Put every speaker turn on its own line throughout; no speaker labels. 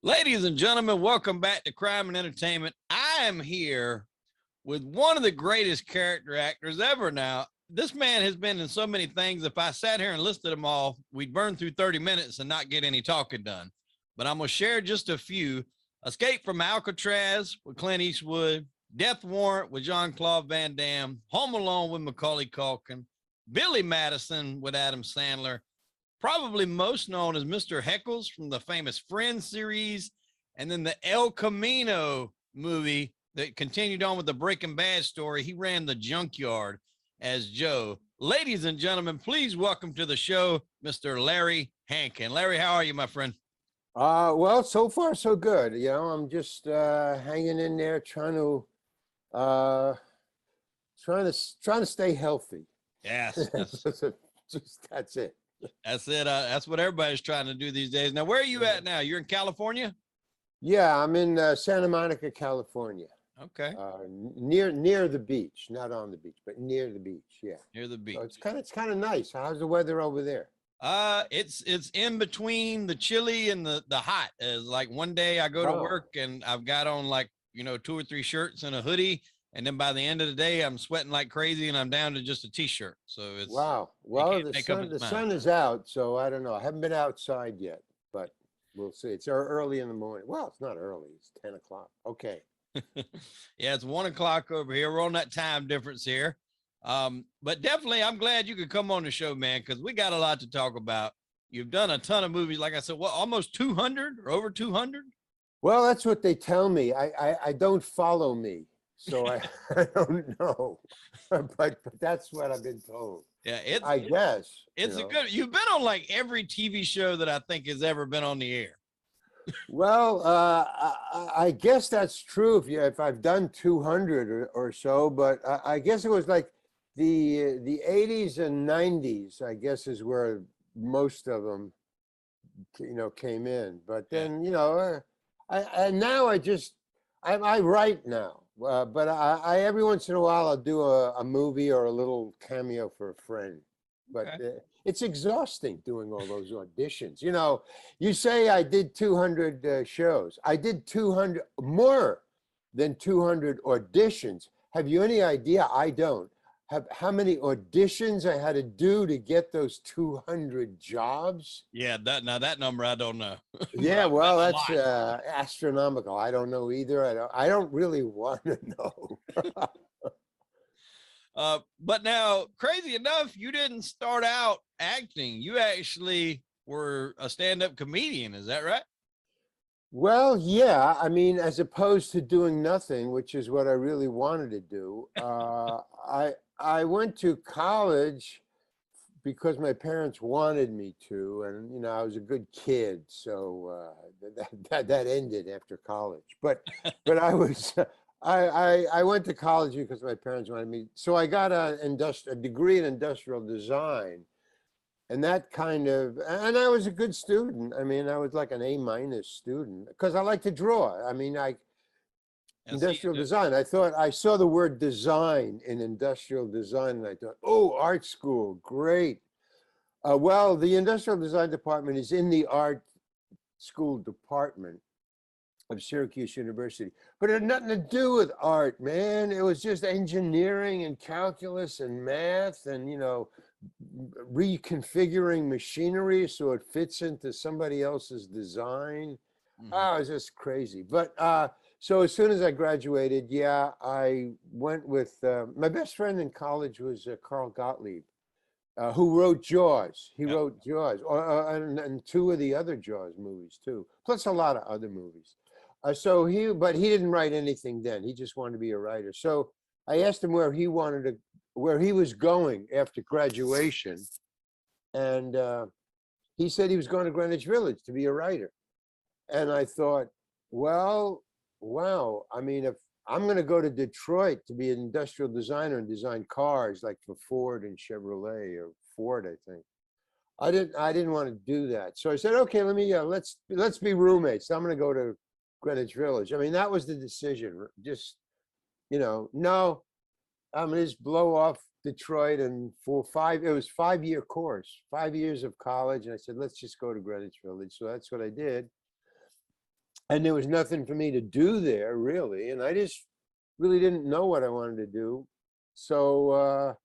Ladies and gentlemen, welcome back to Crime and Entertainment. I am here with one of the greatest character actors ever now. This man has been in so many things. If I sat here and listed them all, we'd burn through 30 minutes and not get any talking done. But I'm going to share just a few. Escape from Alcatraz with Clint Eastwood, Death Warrant with Jean-Claude Van Damme, Home Alone with Macaulay Culkin, Billy Madison with Adam Sandler, probably most known as Mr. Heckles from the famous Friends series, and then the El Camino movie that continued on with the Breaking Bad story. He ran the Junkyard as Joe. Ladies and gentlemen, please welcome to the show, Mr. Larry Hankin. Larry, how are you, my friend?
Well, so far so good. You know, I'm just hanging in there, trying to stay healthy.
Yes.
That's it.
That's it. That's what everybody's trying to do these days. Now, where are you at now? You're in California?
Yeah, I'm in Santa Monica, California.
Okay.
Near the beach, not on the beach, but near the beach. Yeah.
Near the beach.
So it's kind of nice. How's the weather over there?
It's in between the chilly and the hot. Is like one day I go to work and I've got on like, 2 or 3 shirts and a hoodie. And then by the end of the day, I'm sweating like crazy and I'm down to just a t-shirt. So it's
wow. Well, the sun is out, so I don't know. I haven't been outside yet, but we'll see. It's early in the morning. Well, it's not early. It's 10 o'clock. Okay.
Yeah, it's 1 o'clock over here. We're on that time difference here. But definitely, I'm glad you could come on the show, man, because we got a lot to talk about. You've done a ton of movies, like I said, almost 200 or over 200?
Well, that's what they tell me. I don't follow me. So I don't know, but that's what I've been told.
Yeah,
I guess
it's a good. You've been on like every TV show that I think has ever been on the air.
Well, I guess that's true. If I've done 200 or so, but I guess it was like the 80s and 90s. I guess is where most of them, came in. But then I write now. But I every once in a while I'll do a movie or a little cameo for a friend. But it's exhausting doing all those auditions. You say I did 200 shows. I did 200 more than 200 auditions. Have you any idea? I don't have how many auditions I had to do to get those 200 jobs.
Yeah, that number I don't know.
Yeah, well, that's astronomical. I don't know either. I don't really want to know.
But now, crazy enough, you didn't start out acting. You actually were a stand-up comedian. Is that right?
Well, yeah. I mean, as opposed to doing nothing, which is what I really wanted to do. I went to college because my parents wanted me to, and I was a good kid, so that ended after college. But I was I went to college because my parents wanted me. So I got a degree in industrial design, and that and I was a good student. I mean, I was like an A- student because I like to draw. I mean, industrial design. I saw the word design in industrial design, and I thought, oh, art school, great. Well, the industrial design department is in the art school department of Syracuse University, but it had nothing to do with art, man. It was just engineering and calculus and math and, reconfiguring machinery so it fits into somebody else's design. Mm-hmm. Oh, it was just crazy. But so as soon as I graduated, I went with my best friend in college was Carl Gottlieb, who wrote Jaws. He wrote Jaws, and 2 of the other Jaws movies too, plus a lot of other movies. But he didn't write anything then. He just wanted to be a writer. So I asked him where he was going after graduation, and he said he was going to Greenwich Village to be a writer. And I thought, well, wow. I mean, if I'm going to go to Detroit to be an industrial designer and design cars like for Ford and Chevrolet, or Ford, I think. I didn't want to do that. So I said, okay, let's be roommates. I'm going to go to Greenwich Village. I mean, that was the decision. Just, no, I'm going to just blow off Detroit, and it was a 5-year course, 5 years of college. And I said, let's just go to Greenwich Village. So that's what I did. and there was nothing for me to do there really, and I just really didn't know what I wanted to do. So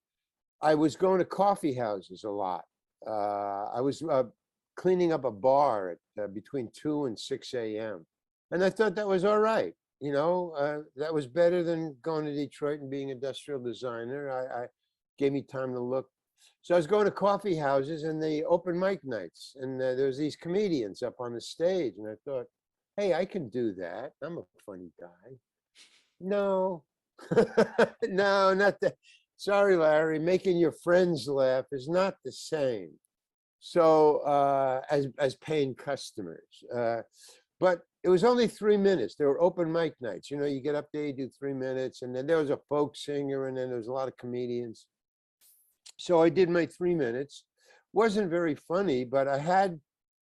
I was going to coffee houses a lot. I was cleaning up a bar at between 2 and 6 a.m. And I thought that was all right. You know, that was better than going to Detroit and being industrial designer. I gave me time to look. So I was going to coffee houses and the open mic nights, and there was these comedians up on the stage, and I thought, hey, I can do that. I'm a funny guy. No, no, not that. Sorry, Larry, making your friends laugh is not the same. So as paying customers, but it was only 3 minutes. There were open mic nights. You know, you get up there, you do 3 minutes, and then there was a folk singer, and then there was a lot of comedians. So I did my 3 minutes. Wasn't very funny, but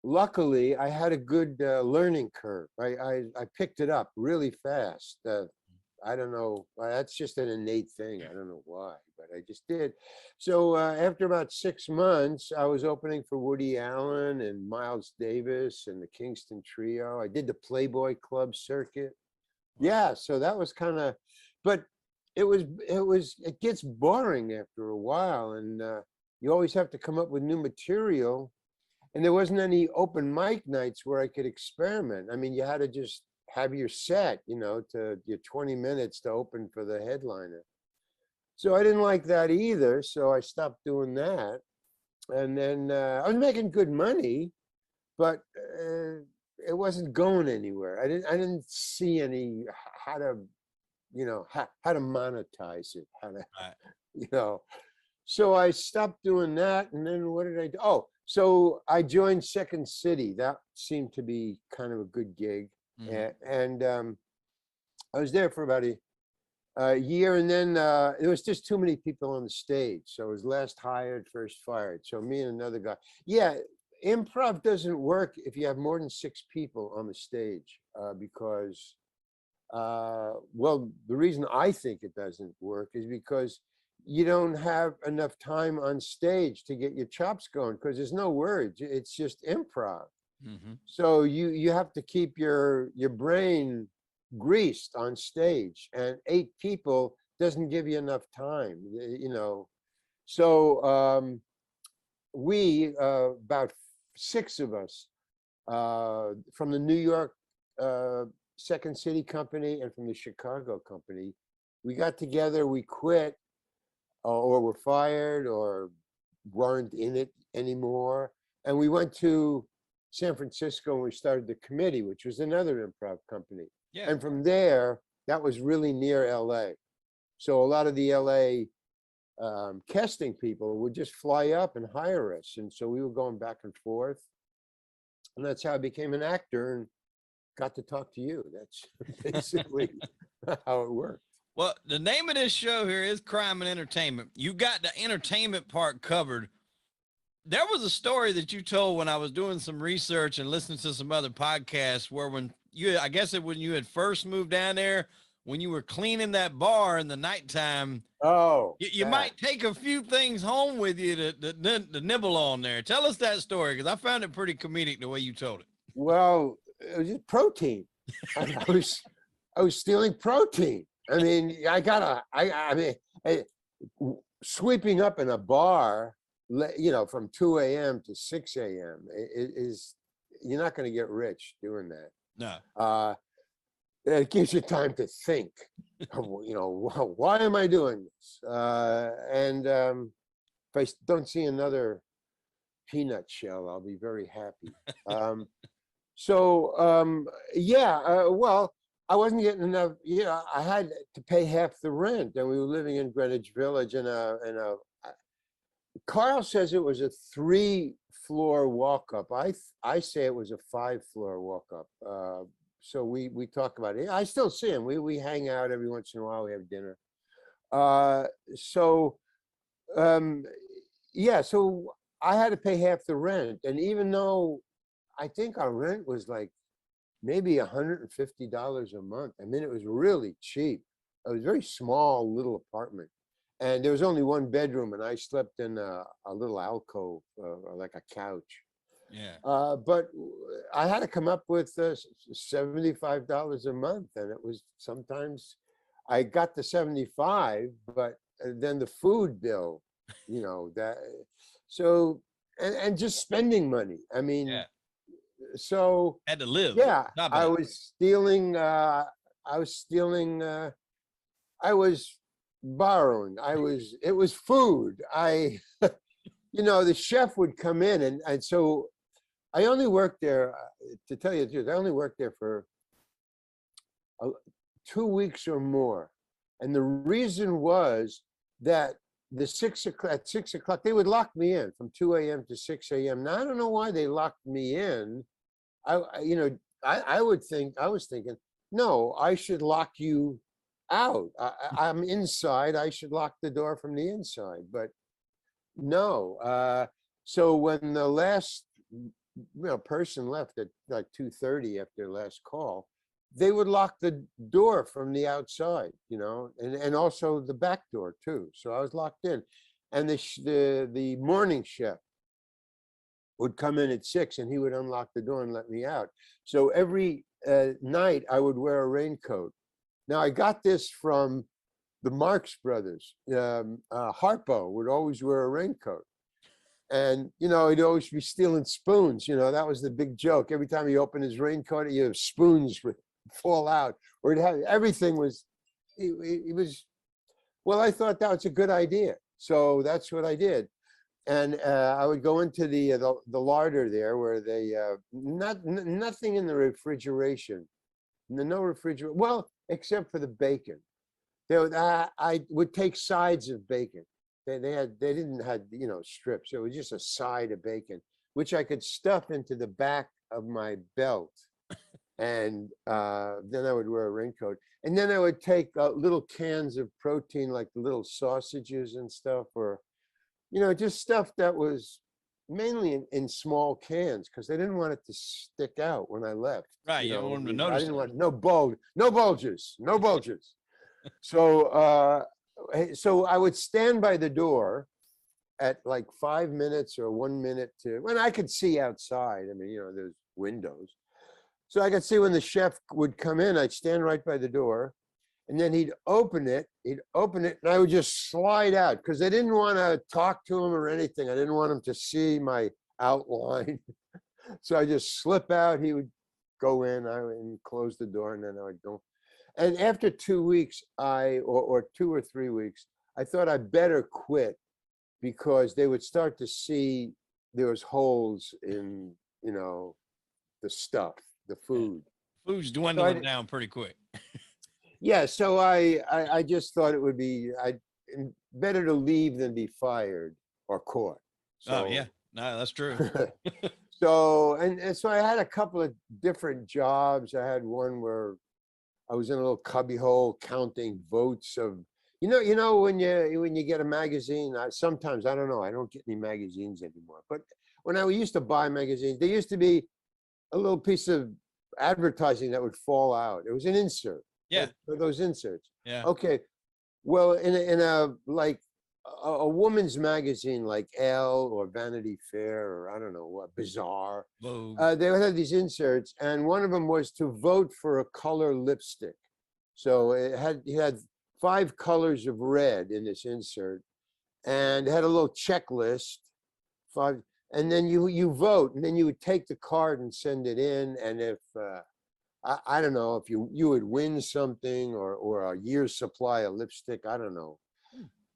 luckily, I had a good learning curve. I picked it up really fast. I don't know. That's just an innate thing. I don't know why, but I just did. So after about 6 months, I was opening for Woody Allen and Miles Davis and the Kingston Trio. I did the Playboy Club circuit. Yeah, so that was kind of, but it gets boring after a while, and you always have to come up with new material. And there wasn't any open mic nights where I could experiment. I mean, you had to just have your set, you know, to your 20 minutes to open for the headliner. So I didn't like that either. So I stopped doing that. And then I was making good money, but it wasn't going anywhere. I didn't see any how to, you know, how to monetize it, how to, you know. So I stopped doing that. And then what did I do? Oh, so I joined Second City. That seemed to be kind of a good gig. And I was there for about a year, and then there was just too many people on the stage. So it was last hired, first fired. So me and another guy. Yeah, improv doesn't work if you have more than 6 people on the stage because, well, the reason I think it doesn't work is because you don't have enough time on stage to get your chops going because there's no words. It's just improv. So you have to keep your brain greased on stage, and 8 people doesn't give you enough time, you know. So we about 6 of us from the New York Second City company and from the Chicago company, we got together, we quit or were fired or weren't in it anymore, and we went to San Francisco and we started the Committee, which was another improv company. Yeah. And from there, that was really near LA. So a lot of the LA casting people would just fly up and hire us. And so we were going back and forth. And that's how I became an actor and got to talk to you. That's basically how it worked.
Well, the name of this show here is Crime and Entertainment. You got the entertainment part covered. There was a story that you told when I was doing some research and listening to some other podcasts where when you had first moved down there, when you were cleaning that bar in the nighttime, you might take a few things home with you to nibble on there. Tell us that story, because I found it pretty comedic the way you told it.
Well, it was just protein. I was stealing protein. I mean, I mean, sweeping up in a bar, you know, from 2 a.m. to 6 a.m. is you're not going to get rich doing that.
No.
It gives you time to think, you know, why am I doing this? And if I don't see another peanut shell, I'll be very happy. Well, I wasn't getting enough, you know, I had to pay half the rent, and we were living in Greenwich Village Carl says it was a 3-floor walk-up. I say it was a 5-floor walk-up. So we talk about it. I still see him. We hang out every once in a while. We have dinner. So I had to pay half the rent. And even though I think our rent was like maybe $150 a month, I mean, it was really cheap. It was a very small little apartment. And there was only 1 bedroom, and I slept in a little alcove, like a couch. But I had to come up with $75 a month, and it was sometimes I got the 75, but then the food bill, that. So and just spending money. I mean, so
had to live.
Yeah, I was stealing. I was borrowing. It was food. The chef would come in, and so I only worked there, to tell you the truth, I only worked there for 2 weeks or more. And the reason was that at 6 o'clock, they would lock me in from 2 a.m. to 6 a.m. Now, I don't know why they locked me in. I was thinking, no, I should lock you out. I'm inside. I should lock the door from the inside. But no. So when the last person left at like 2:30 after the last call, they would lock the door from the outside, and also the back door too. So I was locked in, and the morning chef would come in at 6, and he would unlock the door and let me out. So every night I would wear a raincoat. Now I got this from the Marx Brothers. Harpo would always wear a raincoat. And, he'd always be stealing spoons. That was the big joke. Every time he opened his raincoat, spoons would fall out. Or everything was, it was, well, I thought that was a good idea. So that's what I did. And I would go into the larder there where they, nothing in the refrigeration. No refrigerator, well, except for the bacon. I would take sides of bacon. They didn't have strips. It was just a side of bacon, which I could stuff into the back of my belt, and then I would wear a raincoat. And then I would take little cans of protein, like the little sausages and stuff, or just stuff that was mainly in small cans, because they didn't want it to stick out when I left.
Right, you don't want them to notice.
I didn't want no bulges. So so I would stand by the door at like 5 minutes or 1 minute when I could see outside. I mean, there's windows. So I could see when the chef would come in. I'd stand right by the door, and then he'd open it, and I would just slide out, because I didn't want to talk to him or anything. I didn't want him to see my outline. So I just slip out. He would go in, I would close the door, and then I would go. And after 2 weeks, or 2 or 3 weeks, I thought I better quit, because they would start to see there was holes in, the stuff, the food.
Food's dwindling down pretty quick.
Yeah, so I just thought it would be better to leave than be fired or caught. So,
oh yeah, no, that's true.
So so I had a couple of different jobs. I had one where I was in a little cubbyhole counting votes of, when you get a magazine. Sometimes, I don't know, I don't get any magazines anymore. But when I used to buy magazines, there used to be a little piece of advertising that would fall out. It was an insert.
Yeah.
For those inserts.
Yeah.
Okay. Well, in a like a woman's magazine like Elle or Vanity Fair, or I don't know what, Bizarre, they would have these inserts, and one of them was to vote for a color lipstick. So it had 5 colors of red in this insert, and it had a little checklist, 5, and then you vote, and then you would take the card and send it in, and if I don't know if you would win something, or a year's supply of lipstick, I don't know.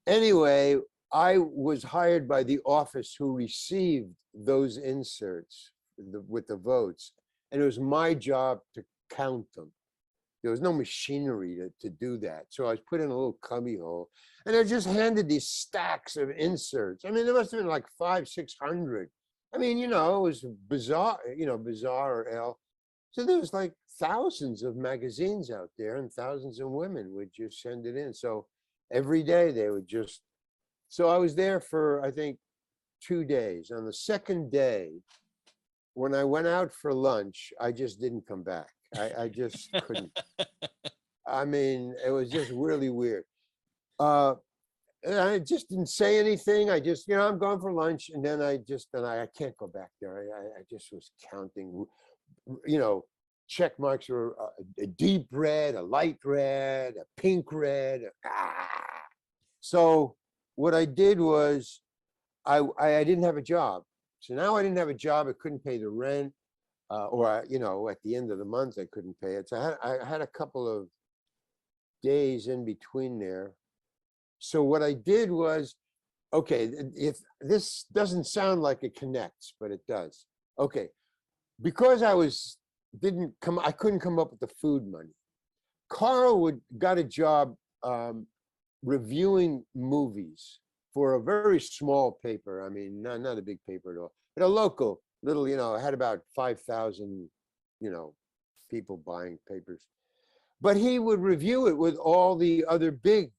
Anyway, I was hired by the office who received those inserts with the votes, and it was my job to count them. There was no machinery to do that. So I was put in a little cubby hole, and I just handed these stacks of inserts. I mean, there must have been like 500-600. I mean, it was Bizarre, Bizarre or Elle. So there was like thousands of magazines out there, and thousands of women would just send it in. So every day they would just, so I was there for, I think, 2 days. On the second day, when I went out for lunch, I just didn't come back. I just couldn't. I mean, it was just really weird. And I just didn't say anything. I just, I'm going for lunch. And then I can't go back there. I just was counting, check marks were a deep red, a light red, a pink red. So what I did was I didn't have a job. So now I didn't have a job. I couldn't pay the rent, or at the end of the month I couldn't pay it. So I had a couple of days in between there. So what I did was, okay, if this doesn't sound like it connects, but it does. Okay, because I couldn't come up with the food money. Carl got a job reviewing movies for a very small paper. I mean, not a big paper at all, but a local little, had about 5,000, people buying papers. But he would review it with all the other big,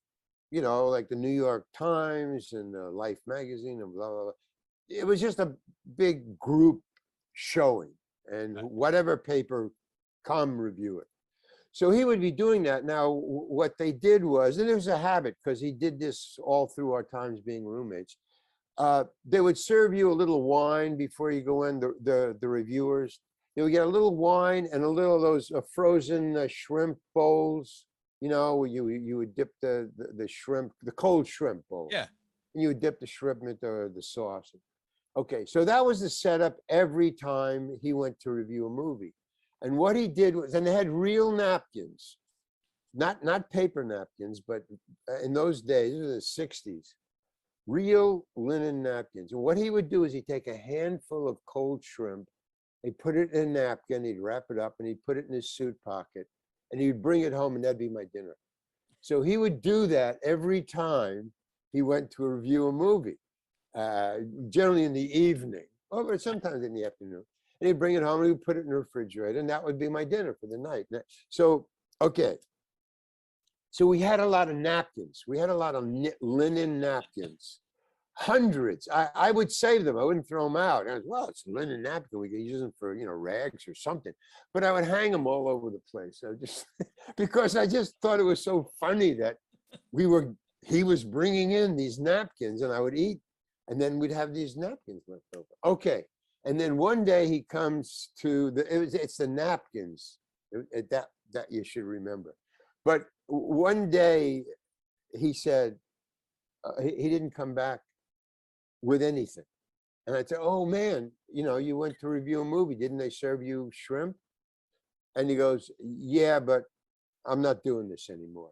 like the New York Times and Life magazine and blah, blah, blah. It was just a big group showing, and whatever paper, come review it. So he would be doing that. Now, what they did was, and it was a habit because he did this all through our times being roommates. They would serve you a little wine before you go in, the reviewers. You would get a little wine and a little of those frozen shrimp bowls, where you would dip the shrimp, the cold shrimp bowl.
Yeah.
And you would dip the shrimp into the sauce. Okay, so that was the setup every time he went to review a movie. And what he did was, and they had real napkins, not paper napkins, but in those days, it was the 60s, real linen napkins. And what he would do is he'd take a handful of cold shrimp, he'd put it in a napkin, he'd wrap it up, and he'd put it in his suit pocket, and he'd bring it home, and that'd be my dinner. So he would do that every time he went to review a movie, generally in the evening, or sometimes in the afternoon. And he'd bring it home and he'd put it in the refrigerator, and that would be my dinner for the night. So, okay. So we had a lot of napkins. We had a lot of linen napkins, hundreds. I would save them. I wouldn't throw them out. I was, well, it's a linen napkin. We could use them for, rags or something. But I would hang them all over the place. Because I just thought it was so funny that he was bringing in these napkins, and I would eat, and then we'd have these napkins left over. Okay. And then one day he comes to it's the napkins that you should remember. But one day he said, he didn't come back with anything. And I said, oh man, you went to review a movie. Didn't they serve you shrimp? And he goes, yeah, but I'm not doing this anymore.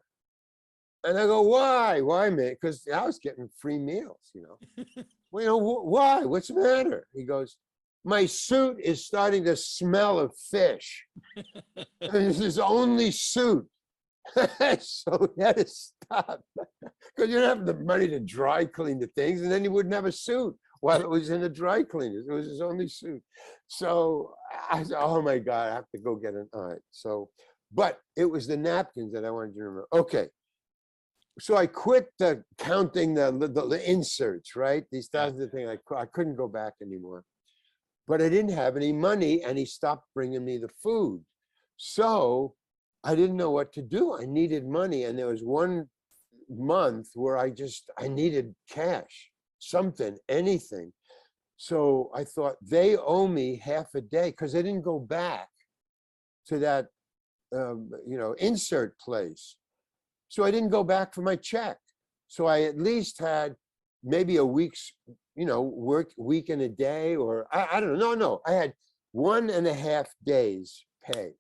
And I go, why? Why, man? Because I was getting free meals, Well, why? What's the matter? He goes, my suit is starting to smell of fish. And it's his only suit. So he had to stop. Because you don't have the money to dry clean the things, and then he wouldn't have a suit while it was in the dry cleaners. It was his only suit. So I said, oh my God, I have to go get an, all right. So, but it was the napkins that I wanted to remember. Okay. So I quit counting the inserts, right? These thousands of things. I couldn't go back anymore. But I didn't have any money, and he stopped bringing me the food. So I didn't know what to do. I needed money, and there was one month where I needed cash, something, anything. So I thought, they owe me half a day, because they didn't go back to that, insert place. So I didn't go back for my check. So I at least had maybe a week's week and a day, or I don't know. No, I had 1.5 days pay,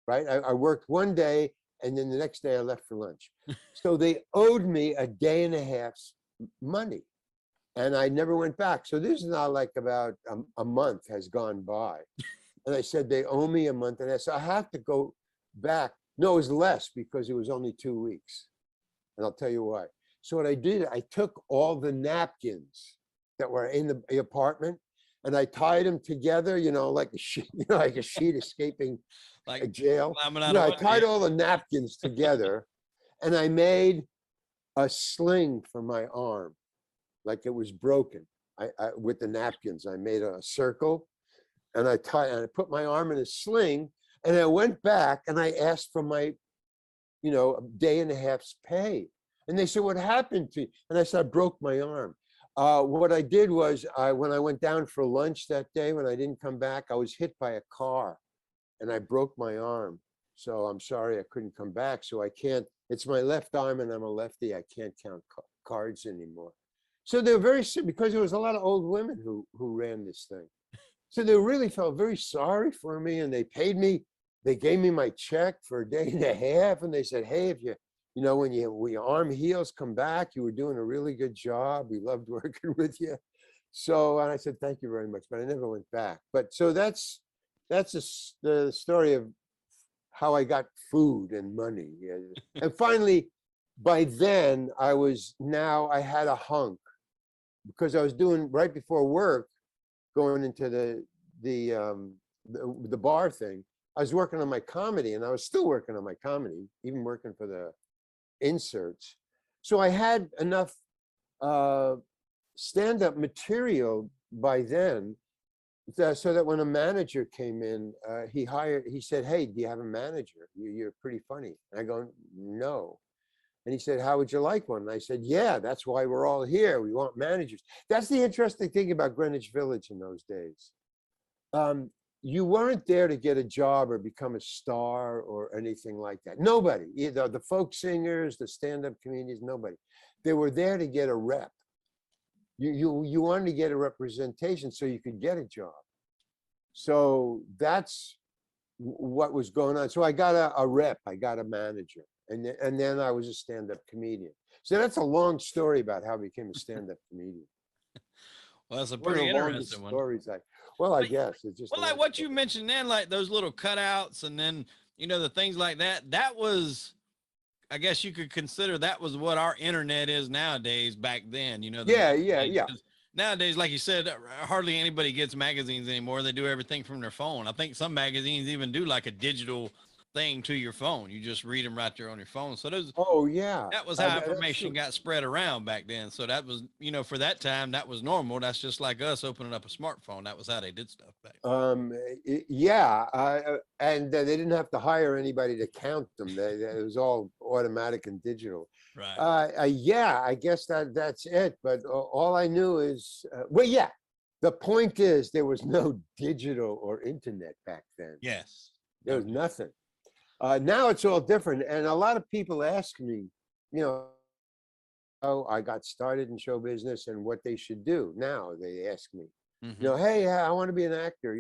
right? I worked one day, and then the next day I left for lunch. So they owed me a day and a half's money, and I never went back. So this is now like about a month has gone by. And I said, they owe me a month, and I said, I have to go back. No, it was less, because it was only 2 weeks. And I'll tell you why. So what I did, I took all the napkins that were in the apartment, and I tied them together, like a sheet, like a sheet escaping like a jail. I tied all the napkins together, and I made a sling for my arm, like it was broken. I with the napkins, I made a circle, and I put my arm in a sling, and I went back and I asked for my, day and a half's pay. And they said, what happened to you? And I said, I broke my arm. What I did was, when I went down for lunch that day, when I didn't come back, I was hit by a car and I broke my arm. So I'm sorry I couldn't come back. So I can't, it's my left arm and I'm a lefty. I can't count cards anymore. So they were very sick because there was a lot of old women who ran this thing. So they really felt very sorry for me, and they paid me. They gave me my check for a day and a half, and they said, hey, if when your arm heals, come back. You were doing a really good job. We loved working with you. So, and I said, thank you very much, but I never went back. But so that's the story of how I got food and money. And finally, by then I had a hunk because I was doing right before work, going into the bar thing. I was working on my comedy, and I was still working on my comedy, even working for the inserts. So I had enough stand-up material by then, so that when a manager came in, he said, hey, do you have a manager? You're pretty funny. And I go, no. And he said, how would you like one? And I said, yeah, that's why we're all here. We want managers. That's the interesting thing about Greenwich Village in those days. You weren't there to get a job or become a star or anything like that. Nobody, either the folk singers, the stand-up comedians, nobody. They were there to get a rep. You wanted to get a representation so you could get a job. So that's what was going on. So I got a rep, I got a manager. And then I was a stand-up comedian. So that's a long story about how I became a stand-up comedian.
Well, that's a pretty interesting one.
Stories. I guess it's just.
Well, like what you mentioned then, like those little cutouts, and then the things like that. That was, I guess you could consider that was what our internet is nowadays. Back then,
Yeah.
Nowadays, like you said, hardly anybody gets magazines anymore. They do everything from their phone. I think some magazines even do like a digital thing to your phone. You just read them right there on your phone. So those.
Oh yeah.
That was how information got spread around back then. So that was, for that time, that was normal. That's just like us opening up a smartphone. That was how they did stuff back then.
And they didn't have to hire anybody to count them. It was all automatic and digital.
Right.
I guess that's it. But all I knew is, the point is there was no digital or internet back then.
Yes.
There was nothing. Now it's all different. And a lot of people ask me, how I got started in show business and what they should do. Now they ask me, hey, I want to be an actor.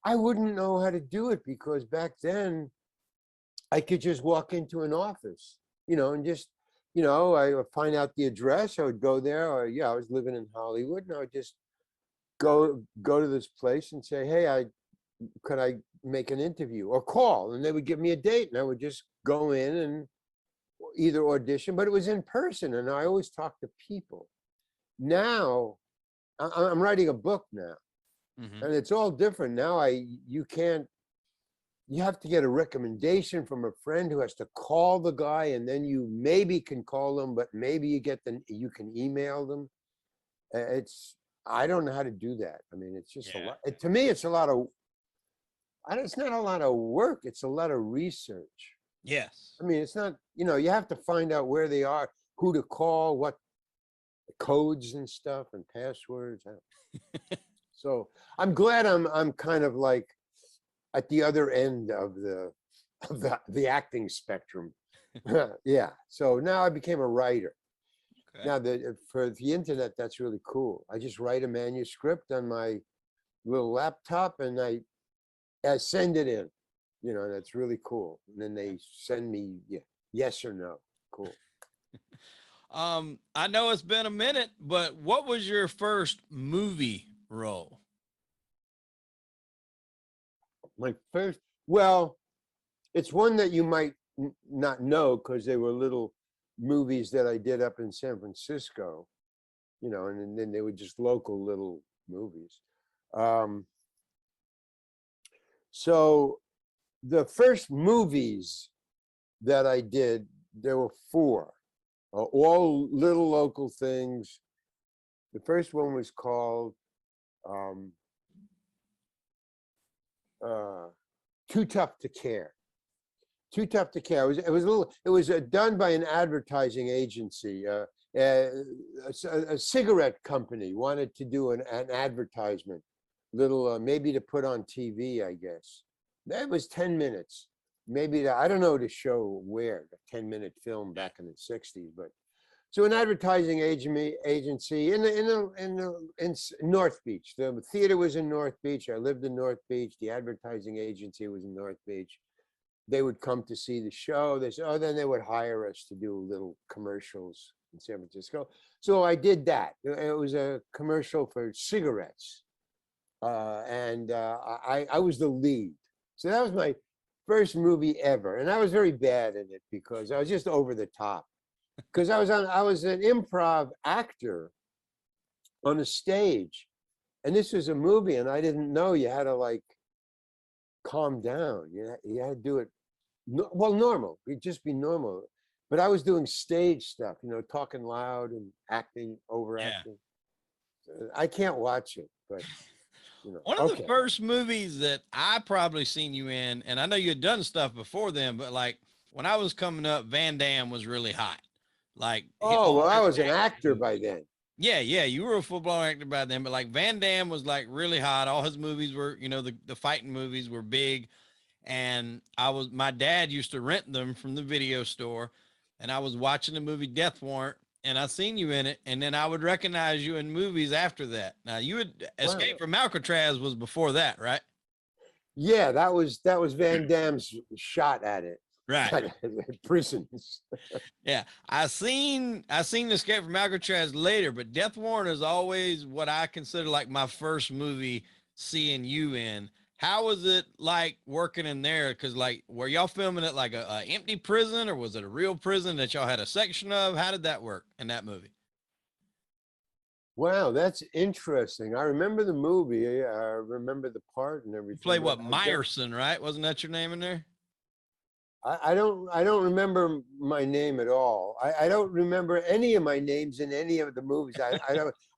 I wouldn't know how to do it because back then I could just walk into an office, and just, I would find out the address. I would go there, or I was living in Hollywood, and I would just go to this place and say, hey, could I make an interview or call? And they would give me a date, and I would just go in and either audition, but it was in person, and I always talk to people. Now I'm writing a book now, and it's all different now. You have to get a recommendation from a friend who has to call the guy, and then you maybe can call them, but maybe you can email them. I don't know how to do that. I mean, it's just a lot. To me, it's a lot of. It's not a lot of work. It's a lot of research.
Yes.
I mean, it's not, you have to find out where they are, who to call, what codes and stuff and passwords. So I'm glad I'm kind of like at the other end of the acting spectrum. Yeah. So now I became a writer. Okay. Now for the internet, that's really cool. I just write a manuscript on my little laptop and I send it in, that's really cool. And then they send me yes or no. Cool.
I know it's been a minute, but what was your first movie role?
My first, it's one that you might not know because they were little movies that I did up in San Francisco, and then they were just local little movies. So the first movies that I did, there were 4, all little local things. The first one was called Too Tough to Care. Too Tough to Care. It was done by an advertising agency. A cigarette company wanted to do an advertisement, maybe to put on TV, I guess. That was 10 minutes. Maybe I don't know to show where, the 10-minute film back in the 60s, but so an advertising agency in North Beach. The theater was in North Beach. I lived in North Beach. The advertising agency was in North Beach. They would come to see the show. They said, oh, then they would hire us to do little commercials in San Francisco. So I did that. It was a commercial for cigarettes. I was the lead. So that was my first movie ever. And I was very bad in it because I was just over the top. Because I was an improv actor on a stage. And this was a movie, and I didn't know you had to like calm down. You had to do it normal. It'd just be normal. But I was doing stage stuff, talking loud and acting, overacting. Yeah. I can't watch it, but
One of the first movies that I probably seen you in, and I know you had done stuff before then, but like when I was coming up, Van Damme was really hot. Like,
oh, well, I was an actor by then.
Yeah, you were a football actor by then, but like Van Damme was like really hot. All his movies were, the fighting movies were big. And my dad used to rent them from the video store, and I was watching the movie Death Warrant, and I seen you in it, and then I would recognize you in movies after that. Now you would Escape from Alcatraz was before that, right?
Yeah, that was Van Damme's shot at it.
Right.
Prisons.
Yeah. I seen Escape from Alcatraz later, but Death Warrant is always what I consider like my first movie seeing you in. How was it like working in there? Cause like, were y'all filming it like a empty prison, or was it a real prison that y'all had a section of? How did that work in that movie?
Wow, that's interesting. I remember the movie. I remember the part and everything.
You play what, Meyerson, right? Wasn't that your name in there?
I don't remember my name at all. I don't remember any of my names in any of the movies.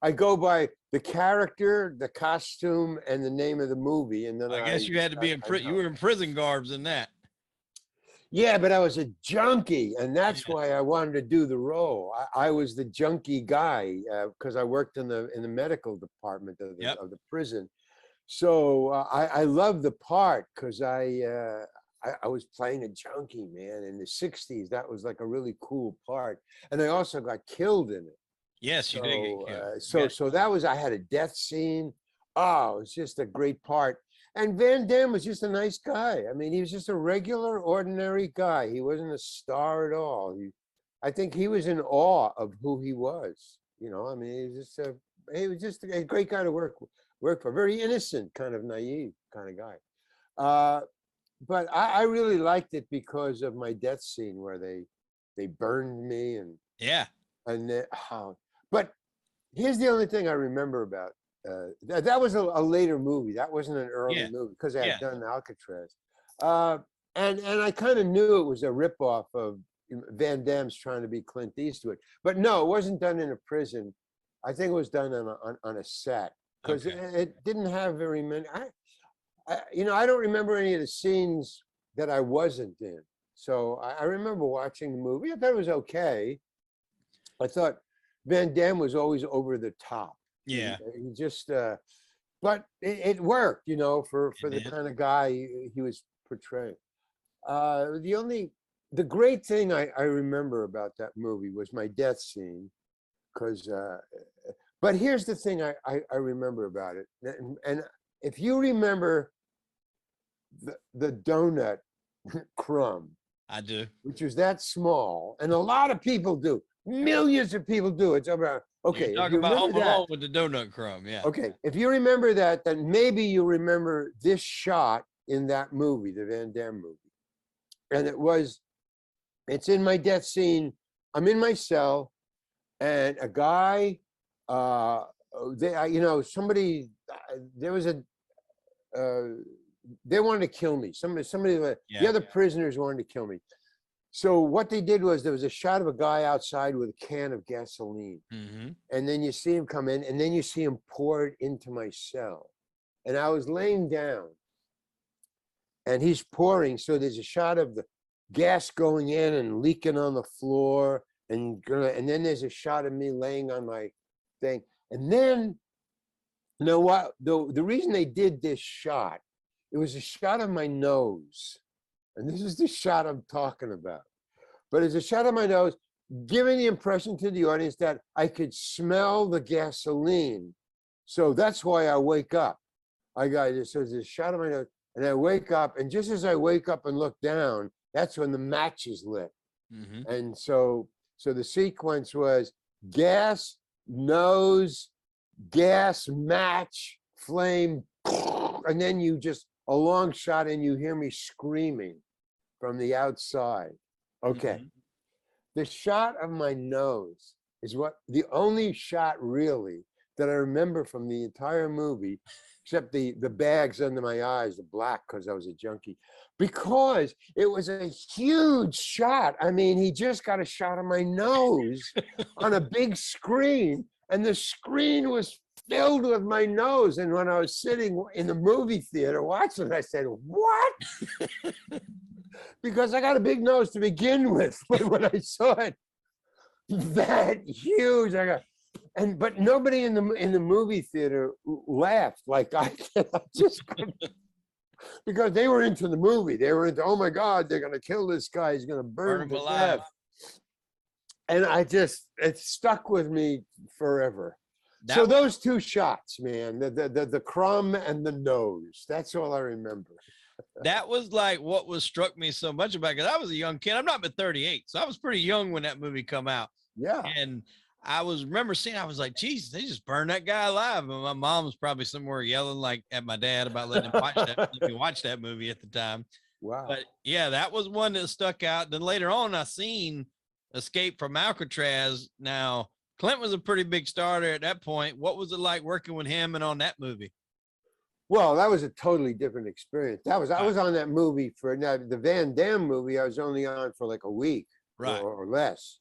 I go by the character, the costume, and the name of the movie. And then
I guess you had to be you were in prison garbs in that.
Yeah, but I was a junkie, and that's why I wanted to do the role. I was the junkie guy because I worked in the medical department of the prison. So I loved the part because I was playing a junkie, man, in the 60s. That was like a really cool part. And I also got killed in it.
Yes, you did get killed.
So that was, I had a death scene. Oh, it was just a great part. And Van Damme was just a nice guy. I mean, he was just a regular, ordinary guy. He wasn't a star at all. I think he was in awe of who he was. I mean, he was just a great guy to work for. Very innocent, kind of naive kind of guy. But I really liked it because of my death scene where they burned me but here's the only thing I remember about that was a later movie. That wasn't an early movie because I had done Alcatraz, and I kind of knew it was a ripoff of Van Damme's trying to be Clint Eastwood. But no, it wasn't done in a prison. I think it was done on a set because it didn't have very many. I don't remember any of the scenes that I wasn't in. So I remember watching the movie. I thought it was okay. I thought Van Damme was always over the top.
Yeah.
He just, but it worked, for the kind of guy he was portraying. The great thing I remember about that movie was my death scene. But here's the thing I remember about it. And if you remember the donut crumb,
I do,
which was that small, and a lot of people do. Millions of people do. It's over. Okay,
you're talking about Home Alone with the donut crumb, yeah.
Okay, if you remember that, then maybe you remember this shot in that movie, the Van Damme movie, and it's in my death scene. I'm in my cell, and a guy, somebody, there was a. They wanted to kill me. The other prisoners wanted to kill me. So what they did was there was a shot of a guy outside with a can of gasoline.
Mm-hmm.
And then you see him come in, and then you see him pour it into my cell. And I was laying down, and he's pouring. So there's a shot of gas going in and leaking on the floor, and then there's a shot of me laying on my thing. And then, you know what? The reason they did this shot, it was a shot of my nose. And this is the shot I'm talking about. But it's a shot of my nose, giving the impression to the audience that I could smell the gasoline. So that's why I wake up. So there's a shot of my nose, and I wake up, and just as I wake up and look down, that's when the match is lit. Mm-hmm. And so the sequence was gas, nose, gas, match, flame, and then you just a long shot, and you hear me screaming from the outside. Okay. Mm-hmm. The shot of my nose is the only shot really that I remember from the entire movie, except the bags under my eyes, the black, because I was a junkie, because it was a huge shot. I mean, he just got a shot of my nose on a big screen, and the screen was filled with my nose. And when I was sitting in the movie theater watching, I said, what? Because I got a big nose to begin with. But when I saw it that huge, but nobody in the movie theater laughed like I did. I just couldn't, because they were into the movie. They were into, oh my God, they're gonna kill this guy. He's gonna burn him alive. And it stuck with me forever. So those two shots, man, the crumb and the nose, that's all I remember.
That was like what was struck me so much about it, because I was a young kid. I'm not but 38, so I was pretty young when that movie come out.
Yeah.
And I remember seeing, I was like, Jesus, they just burned that guy alive. And my mom was probably somewhere yelling like at my dad about letting him watch that movie at the time.
Wow.
But yeah, that was one that stuck out. Then later on, I seen Escape from Alcatraz. Now, Clint was a pretty big starter at that point. What was it like working with him and on that movie?
Well, that was a totally different experience. I was on that movie the Van Damme movie. I was only on for like a week, right, or less.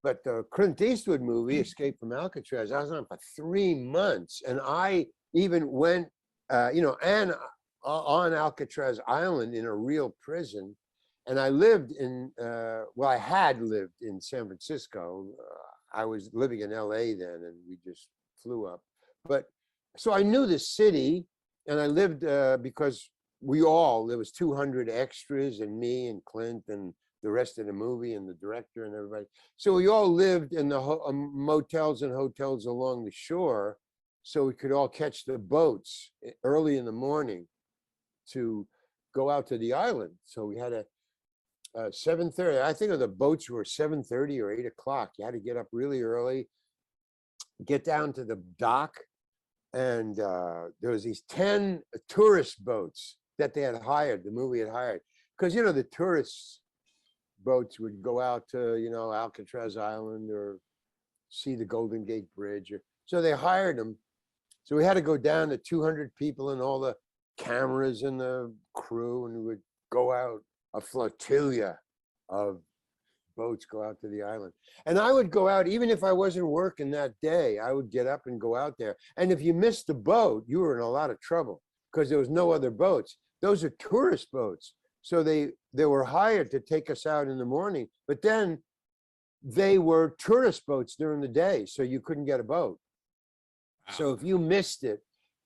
But the Clint Eastwood movie, Escape from Alcatraz, I was on for 3 months, and I even went, on Alcatraz Island in a real prison, and I lived I had lived in San Francisco. I was living in LA then, and we just flew up. But so I knew the city. And I lived because there was 200 extras and me and Clint and the rest of the movie and the director and everybody. So we all lived in the motels and hotels along the shore, so we could all catch the boats early in the morning to go out to the island. So we had a 7:30. I think the boats were 7:30 or 8 o'clock. You had to get up really early, get down to the dock. And there was these 10 tourist boats that they had hired, the movie had hired. Because, the tourist boats would go out to, Alcatraz Island or see the Golden Gate Bridge. So they hired them. So we had to go down to 200 people and all the cameras and the crew, and we would go out, a flotilla of boats go out to the island. And I would go out, even if I wasn't working that day, I would get up and go out there. And if you missed the boat, you were in a lot of trouble because there was no other boats. Those are tourist boats. So they were hired to take us out in the morning, but then they were tourist boats during the day, so you couldn't get a boat. Wow. So if you missed it,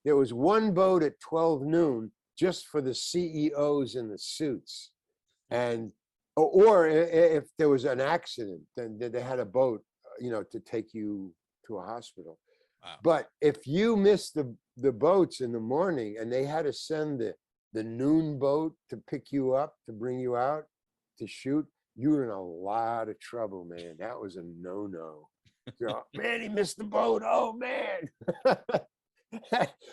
there was one boat at 12 noon just for the CEOs in the suits. Or if there was an accident, then they had a boat, to take you to a hospital. Wow. But if you missed the boats in the morning and they had to send the noon boat to pick you up, to bring you out to shoot, you were in a lot of trouble, man. That was a no-no. Man, he missed the boat. Oh, man.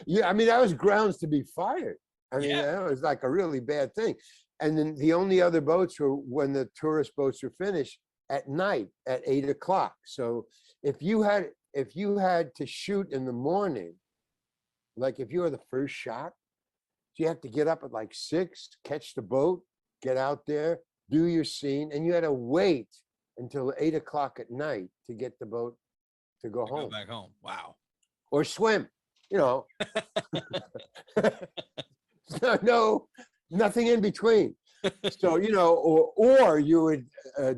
Yeah, I mean, that was grounds to be fired. I mean, that was like a really bad thing. And then the only other boats were when the tourist boats were finished at night at 8 o'clock. So if you had to shoot in the morning, like if you were the first shot, you have to get up at like 6, catch the boat, get out there, do your scene, and you had to wait until 8 o'clock at night to get the boat to go home.
Go back home. Wow.
Or swim, No, nothing in between. So, you know, or you would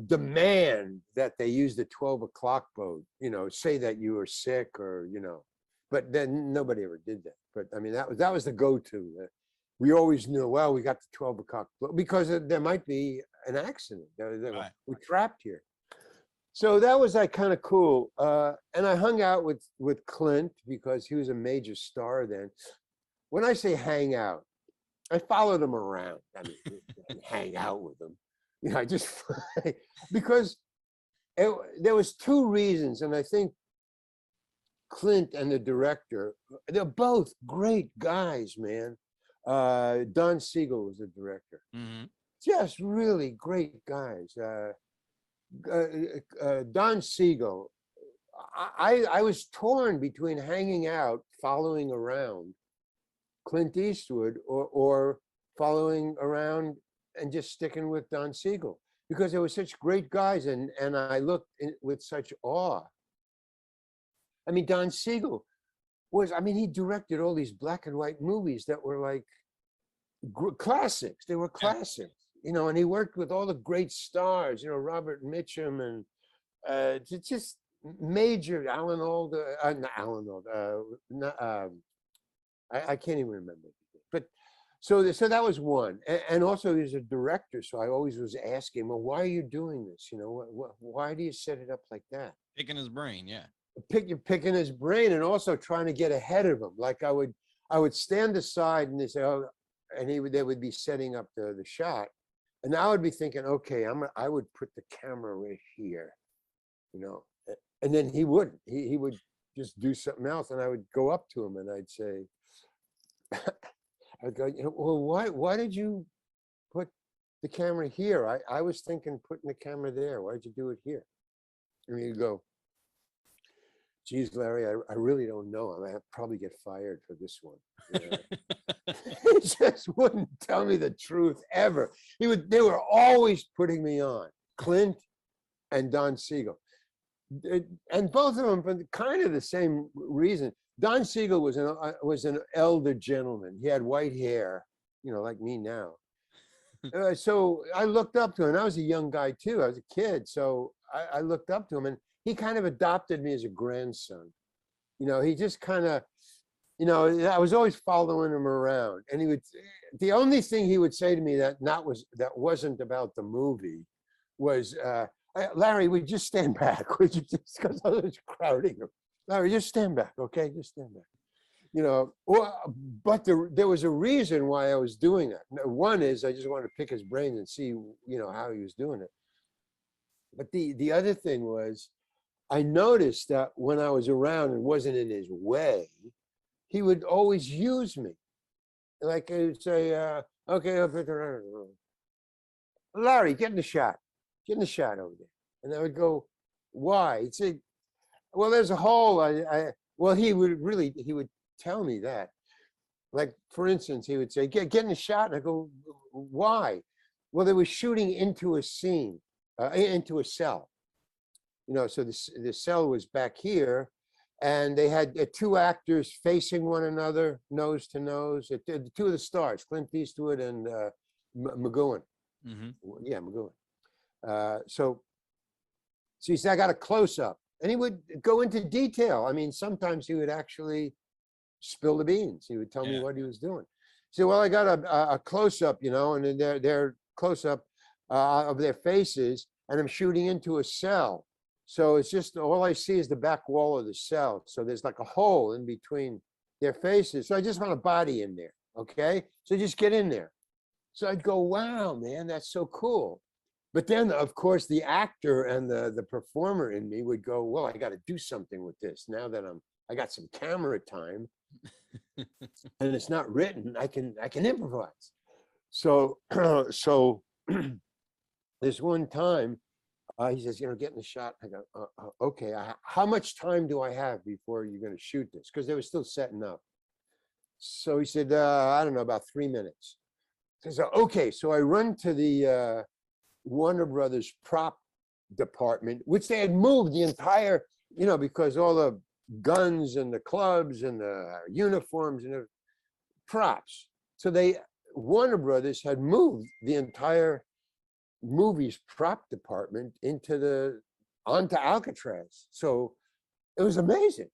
demand that they use the 12 o'clock boat, you know, say that you were sick or, you know, but then nobody ever did that. But I mean, that was the go-to. We always knew, well, we got the 12 o'clock boat because there might be an accident.
Right.
We're trapped here. So that was like kind of cool. And I hung out with Clint because he was a major star then. When I say hang out, I followed him around. I mean, hang out with him. You know, I just because there was two reasons, and I think Clint and the director, they're both great guys, man. Don Siegel was the director.
Mm-hmm.
Just really great guys. Don Siegel, I was torn between hanging out, following around Clint Eastwood or following around and just sticking with Don Siegel because they were such great guys and I looked with such awe. I mean, Don Siegel he directed all these black and white movies that were like classics. They were classics, you know, and he worked with all the great stars, you know, Robert Mitchum and just major Alan Alda, not Alan Alda, I can't even remember. But so that was one. And also he's a director. So I always was asking, well, why are you doing this? You know, why do you set it up like that?
Picking his brain, yeah.
You're picking his brain and also trying to get ahead of him. Like I would stand aside and they say, oh, and they would be setting up the shot. And I would be thinking, okay, I would put the camera right here, you know, and then he wouldn't. He would just do something else. And I would go up to him and I'd say, I'd go, well, why did you put the camera here? I was thinking putting the camera there. Why'd you do it here? And you go, geez, Larry, I really don't know. I might probably get fired for this one. You know? He just wouldn't tell me the truth ever. They were always putting me on, Clint and Don Siegel. And both of them for kind of the same reason. Don Siegel was an elder gentleman. He had white hair, you know, like me now. So I looked up to him. I was a young guy too. I was a kid, so I looked up to him, and he kind of adopted me as a grandson. You know, he just kind of, you know, I was always following him around, and the only thing he would say to me that wasn't about the movie was, Larry, would you just stand back? Would you just, because I was crowding him. Larry, just stand back, okay? Just stand back. You know, but there was a reason why I was doing that. One is I just wanted to pick his brains and see, you know, how he was doing it. But the other thing was, I noticed that when I was around and wasn't in his way, he would always use me. Like he would say, okay, Larry, get in the shot. Get in the shot over there. And I would go, why? He'd say, well, there's a hole. Well, he would tell me that. Like, for instance, he would say, get in the shot. And I go, why? Well, they were shooting into a scene, into a cell. You know, so the cell was back here, and they had two actors facing one another, nose to nose. The two of the stars, Clint Eastwood and McGowan. Mm-hmm. Yeah, McGowan. So he said, I got a close-up. And he would go into detail. I mean, sometimes he would actually spill the beans. He would tell me what he was doing. So, well, I got a close-up, you know, and then they're close-up of their faces, and I'm shooting into a cell. So it's just, all I see is the back wall of the cell. So there's like a hole in between their faces. So I just want a body in there, okay? So just get in there. So I'd go, wow, man, that's so cool. But then, of course, the actor and the performer in me would go, well, I got to do something with this. Now that I got some camera time and it's not written, I can improvise. So this one time, he says, you know, get in the shot. I go, okay, how much time do I have before you're going to shoot this? Because they were still setting up. So he said, I don't know, about 3 minutes. So, okay, so I run to the Warner Brothers prop department, which they had moved the entire, you know, because all the guns and the clubs and the uniforms and the props. So Warner Brothers had moved the entire movie's prop department onto Alcatraz. So it was amazing,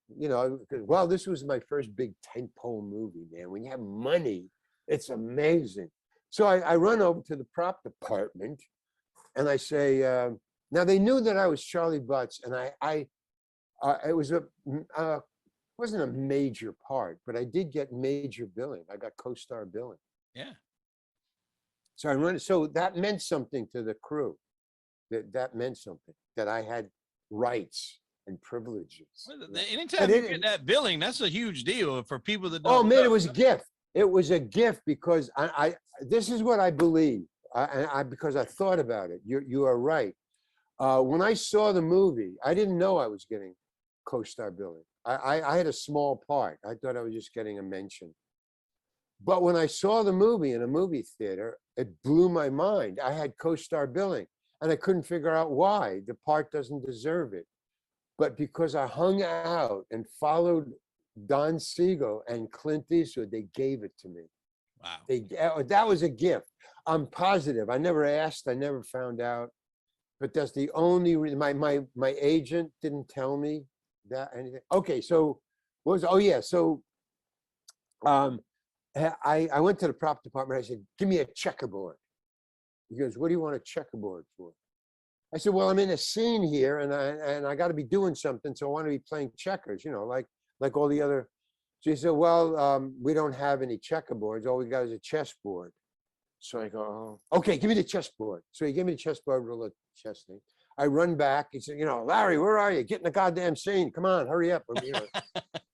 well, this was my first big tentpole movie, man. When you have money, it's amazing. So I run over to the prop department and I say, now they knew that I was Charley Butts, and it was wasn't a major part, but I did get major billing. I got co-star billing.
Yeah.
So that meant something to the crew. That meant something, that I had rights and privileges.
Well, anytime you get that billing, that's a huge deal for people that don't.
Oh man, it was a gift. It was a gift because I this is what I believe. Because I thought about it. You are right. When I saw the movie, I didn't know I was getting co-star billing. I had a small part. I thought I was just getting a mention. But when I saw the movie in a movie theater, it blew my mind. I had co-star billing, and I couldn't figure out why. The part doesn't deserve it. But because I hung out and followed Don Siegel and Clint Eastwood, they gave it to me.
Wow.
That was a gift. I'm positive. I never asked. I never found out. But that's the only reason. My agent didn't tell me that anything. Okay, so I went to the prop department. I said, give me a checkerboard. He goes, what do you want a checkerboard for? I said, well, I'm in a scene here and I got to be doing something. So I want to be playing checkers, like all the other. So he said, well, we don't have any checkerboards. All we got is a chessboard. So I go, oh, okay, give me the chessboard. So he gave me the chessboard, roll a chess thing. I run back. He said, Larry, where are you? Get in the goddamn scene. Come on, hurry up.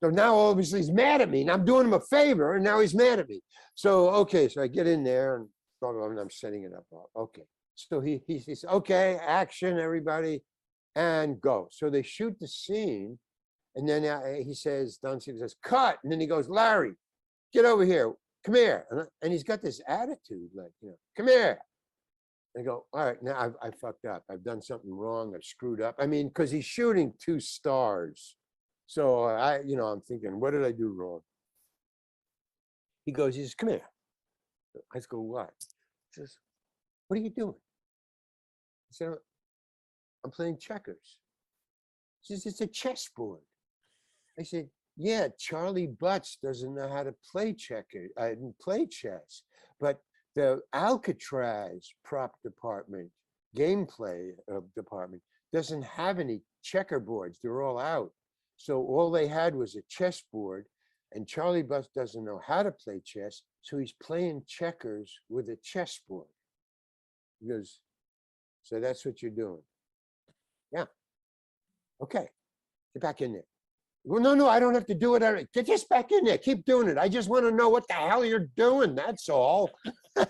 So now obviously he's mad at me, and I'm doing him a favor, and now he's mad at me. So, okay, so I get in there and I'm setting it up. Okay. So he says, okay, action, everybody, and go. So they shoot the scene, and then he says, Don Siegel says, cut. And then he goes, Larry, get over here. Come here. And he's got this attitude like, come here. I go, all right, now I fucked up. I've done something wrong. I've screwed up. I mean, because he's shooting 2 stars. So I'm thinking, what did I do wrong? He says, come here. I go, what? He says, what are you doing? I said, I'm playing checkers. He says, it's a chessboard. I said, yeah, Charley Butts doesn't know how to play checkers. I didn't play chess, but the Alcatraz prop department, gameplay department, doesn't have any checkerboards. They're all out. So all they had was a chessboard, and Charley Butts doesn't know how to play chess, so he's playing checkers with a chessboard. He goes, so that's what you're doing? Yeah. Okay, get back in there. Well, no, I don't have to do it. Get just back in there. Keep doing it. I just want to know what the hell you're doing. That's all. He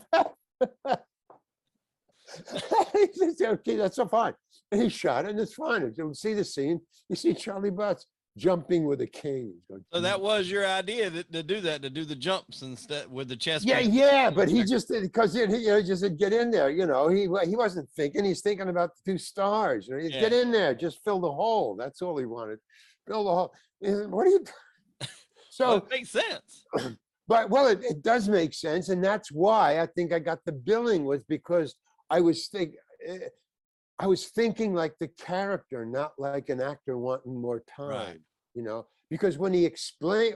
says, okay, that's so fine. And he shot it, and it's fine. You see the scene. You see Charley Butts jumping with a king.
So that was your idea to do that, to do the jumps instead with the chess.
Yeah, but he just did, because he just said, get in there. He wasn't thinking. He's thinking about the 2 stars. Get in there, just fill the hole. That's all he wanted. Fill the hole. What are you? So
well, it makes sense.
But it does make sense, and that's why I think I got the billing, was because I was thinking like the character, not like an actor wanting more time. Right. Because when he said,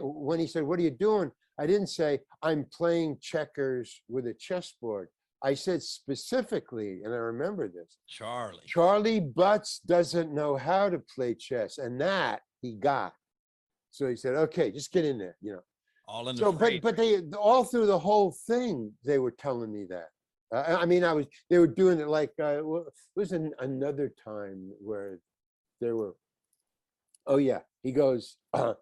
what are you doing? I didn't say, I'm playing checkers with a chessboard. I said specifically, and I remember this, Charley Butts doesn't know how to play chess, and that he got. So he said, okay, just get in there,
All in the
so, but they all through the whole thing, they were telling me that. They were doing it like, it was another time where they were, oh yeah, he goes, I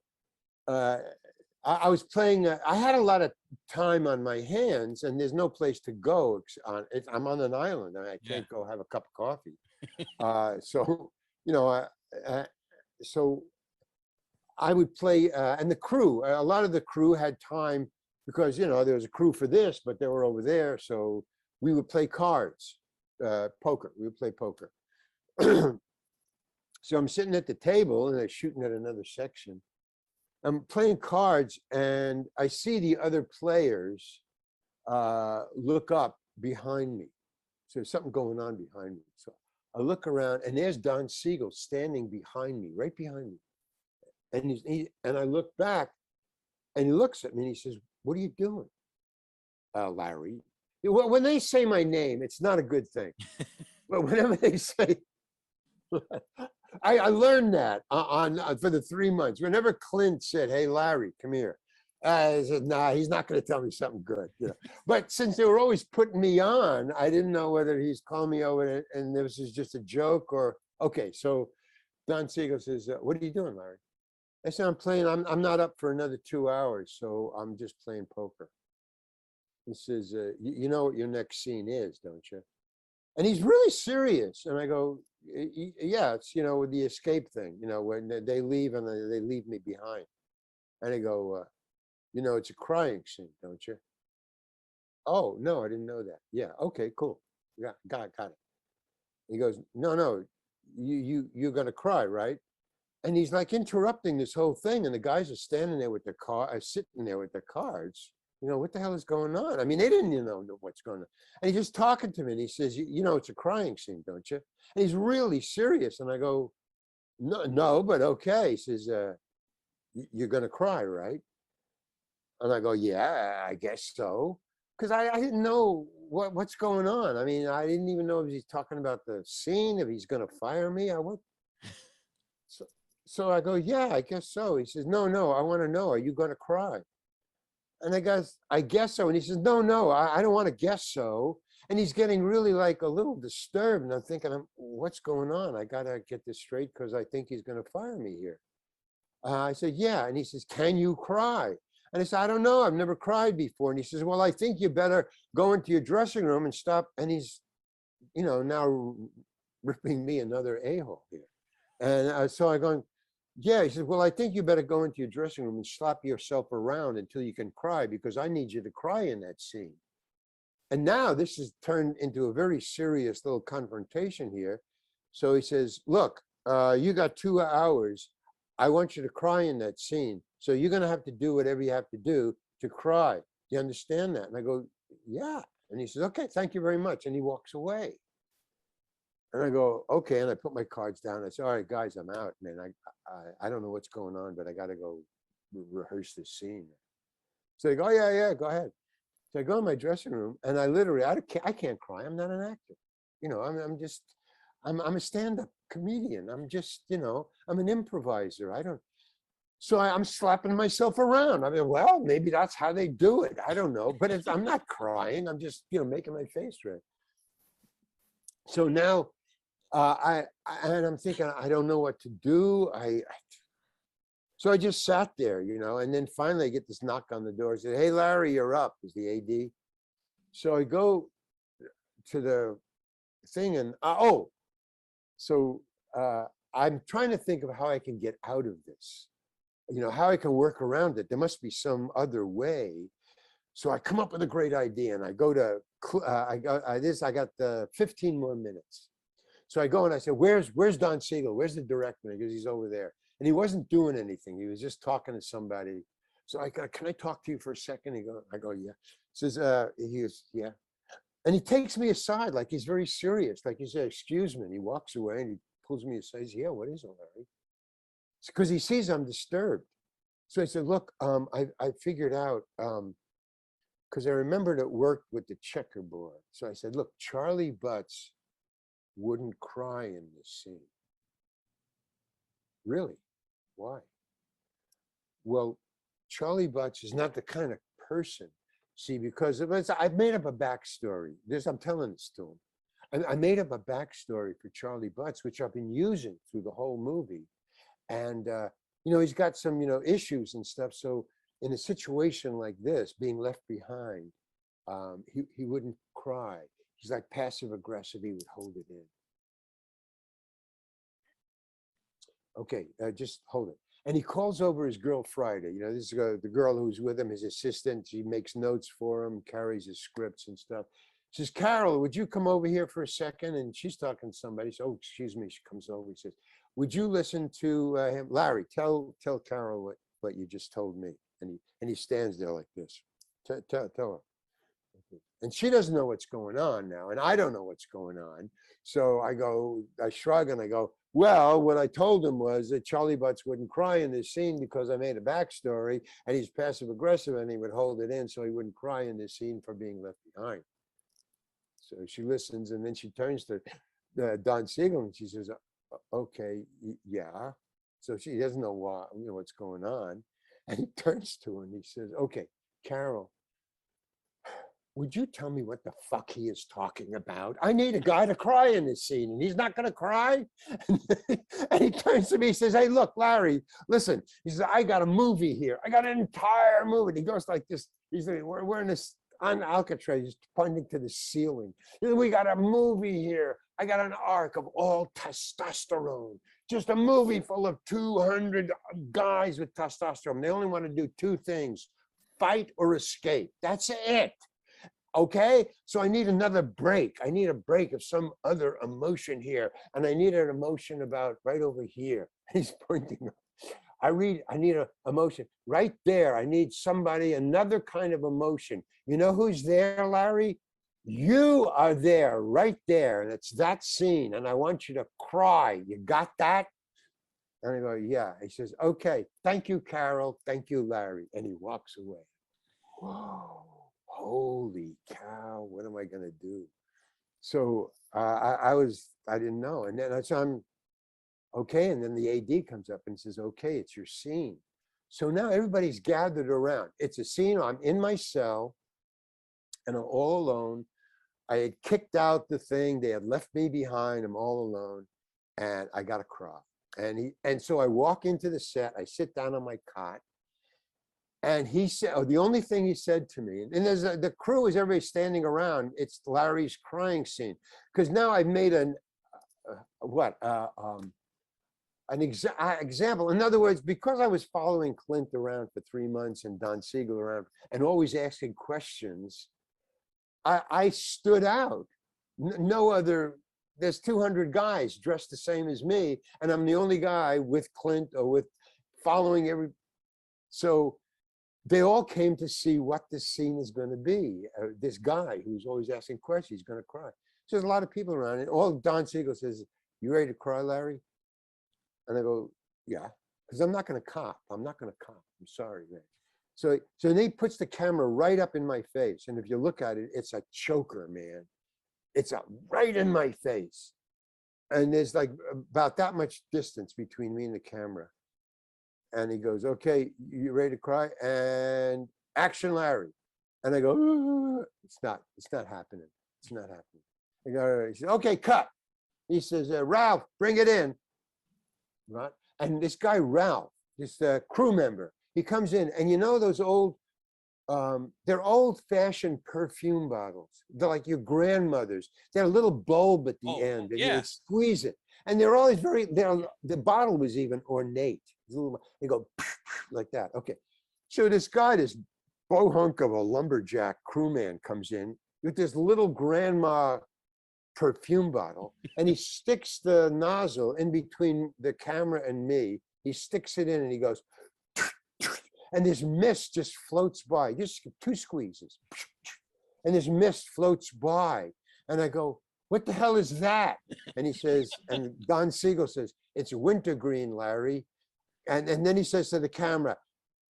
was playing, I had a lot of time on my hands, and there's no place to go. I'm on an island, and I can't go have a cup of coffee. So I would play, and the crew, a lot of the crew had time, because, there was a crew for this, but they were over there. So we would play cards, poker. We would play poker. So I'm sitting at the table, and they're shooting at another section. I'm playing cards, and I see the other players, look up behind me. So there's something going on behind me. So I look around, and there's Don Siegel standing behind me, right behind me. And and I look back, and he looks at me, and he says, "What are you doing, Larry?" Well, when they say my name, it's not a good thing. But whenever they say, I learned that for the 3 months. Whenever Clint said, "Hey, Larry, come here," I said, "Nah, he's not going to tell me something good." You know? But since they were always putting me on, I didn't know whether he's calling me over and this is just a joke or okay. So Don Siegel says, "What are you doing, Larry?" I said, "I'm playing. I'm not up for another 2 hours, so I'm just playing poker." He says, "You know what your next scene is, don't you?" And he's really serious. And I go, "Yeah, it's, you know, with the escape thing, you know, when they leave and they leave me behind." And I go, "You know, it's a crying scene, don't you?" "Oh, no, I didn't know that." "Yeah, okay, cool. Yeah, got it." He goes, No, you're gonna cry, right?" And he's like interrupting this whole thing, and the guys are standing there with their sitting there with their cards. You know, what the hell is going on? I mean, they didn't even know what's going on. And he's just talking to me, and he says, you know, it's a crying scene, don't you?" And he's really serious. And I go, No, but okay." He says, "You're gonna cry, right?" And I go, "Yeah, I guess so." Because I didn't know what's going on. I mean, I didn't even know if he's talking about the scene, if he's going to fire me. So, so I go, "Yeah, I guess so." He says, No, I want to know, are you going to cry?" And I guess so. And he says, No, I don't want to guess so. And he's getting really like a little disturbed. And I'm thinking, what's going on? I got to get this straight because I think he's going to fire me here. I said, "Yeah." And he says, "Can you cry?" And I said, "I don't know. I've never cried before." And he says, "Well, I think you better go into your dressing room and stop." And he's, you know, now ripping me another a-hole here. And so I go, "Yeah." He says, "Well, I think you better go into your dressing room and slap yourself around until you can cry because I need you to cry in that scene." And now this has turned into a very serious little confrontation here. So he says, "Look, you got 2 hours. I want you to cry in that scene. So you're going to have to do whatever you have to do to cry. Do you understand that?" And I go, "Yeah." And he says, "Okay, thank you very much." And he walks away. And I go, "Okay." And I put my cards down. I say, "All right, guys, I'm out, man. I don't know what's going on, but I got to go rehearse this scene." So they go, "Oh, yeah, go ahead." So I go in my dressing room, and I literally, I can't cry. I'm not an actor. You know, I'm a stand-up comedian. I'm just, you know, I'm an improviser. So I'm slapping myself around. I mean, well, maybe that's how they do it. I don't know, but I'm not crying. I'm just, you know, making my face red. So now, and I'm thinking, I don't know what to do. So I just sat there, you know, and then finally I get this knock on the door. I said, "Hey, Larry, you're up," is the AD. So I go to the thing and, so I'm trying to think of how I can get out of this, you know, how I can work around it. There must be some other way. So I come up with a great idea, and I go to, I got the 15 more minutes. So I go and I say, where's Don Siegel? Where's the director?" Because he's over there. And he wasn't doing anything. He was just talking to somebody. So I go, "Can I talk to you for a second?" I go, "Yeah." Says, he goes, "Yeah." And he takes me aside like he's very serious. Like he said, "Excuse me." And he walks away and he pulls me aside. He says, "Yeah, what is it, Larry?" Because he sees I'm disturbed. So I said, "Look, I figured out, because I remembered it worked with the checkerboard." So I said, "Look, Charley Butts wouldn't cry in this scene." "Really? Why?" "Well, Charley Butts is not the kind of person." See, because I've made up a backstory. I'm telling this to him. I made up a backstory for Charley Butts, which I've been using through the whole movie. And, you know, he's got some, you know, issues and stuff. So in a situation like this, being left behind, he wouldn't cry. He's like passive aggressive. He would hold it in. Okay, just hold it. And he calls over his girl Friday. You know, this is the girl who's with him, his assistant. She makes notes for him, carries his scripts and stuff. Says, "Carol, would you come over here for a second?" And she's talking to somebody. So, "Oh, excuse me." She comes over. He says, "Would you listen to him? Larry, tell Carol what you just told me." And he stands there like this. Tell her. And she doesn't know what's going on now, and I don't know what's going on. So I shrug and I go, well, what I told him was that Charley Butts wouldn't cry in this scene because I made a backstory, and he's passive aggressive and he would hold it in so he wouldn't cry in this scene for being left behind. So she listens, and then she turns to Don Siegel and she says, okay, yeah. So she doesn't know what's going on. And he turns to her and he says, okay, Carol, would you tell me what the fuck he is talking about? I need a guy to cry in this scene, and he's not going to cry. And he turns to me, he says, hey, look, Larry, listen. He says, I got a movie here. I got an entire movie. And he goes like this. He's like, we're in this on Alcatraz, just pointing to the ceiling. We got a movie here. I got an arc of all testosterone. Just a movie full of 200 guys with testosterone. They only want to do two things: fight or escape. That's it. Okay, so I need another break. I need a break of some other emotion here. And I need an emotion about right over here. He's pointing. I need an emotion right there. I need somebody, another kind of emotion. You know who's there, Larry? You are there, right there. And it's that scene. And I want you to cry. You got that? And I go, yeah. He says, okay, thank you, Carol. Thank you, Larry. And he walks away. Whoa. Holy cow, what am I going to do? So I didn't know. And then I'm okay. And then the AD comes up and says, okay, it's your scene. So now everybody's gathered around. It's a scene. I'm in my cell and I'm all alone. I had kicked out the thing. They had left me behind. I'm all alone and I got to cry. And so I walk into the set. I sit down on my cot. And he said, the only thing he said to me, and there's the crew is everybody standing around. It's Larry's crying scene, because now I've made an example. In other words, because I was following Clint around for 3 months and Don Siegel around and always asking questions, I stood out. No other. There's 200 guys dressed the same as me, and I'm the only guy with Clint or with following every. So they all came to see what this scene is going to be. This guy who's always asking questions, he's going to cry. So there's a lot of people around, and all Don Siegel says, you ready to cry, Larry? And I go, yeah, because I'm not going to cop. I'm not going to cop. I'm sorry, man. So then he puts the camera right up in my face. And if you look at it, it's a choker, man. It's right in my face. And there's like about that much distance between me and the camera. And he goes, okay, you ready to cry? And action, Larry. And I go, it's not happening. It's not happening. I go, he says, okay, cut. He says, Ralph, bring it in. Right? And this guy, Ralph, this crew member, he comes in, and you know those old, they're old-fashioned perfume bottles. They're like your grandmother's. They're a little bulb at the end, and you would squeeze it. And they're always the bottle was even ornate. They go like that. Okay. So this guy, this bohunk of a lumberjack crewman comes in with this little grandma perfume bottle, and he sticks the nozzle in between the camera and me. He sticks it in and he goes, and this mist just floats by, just 2 squeezes. And this mist floats by. And I go, what the hell is that? And he says, and Don Siegel says, it's wintergreen, Larry. And then he says to the camera,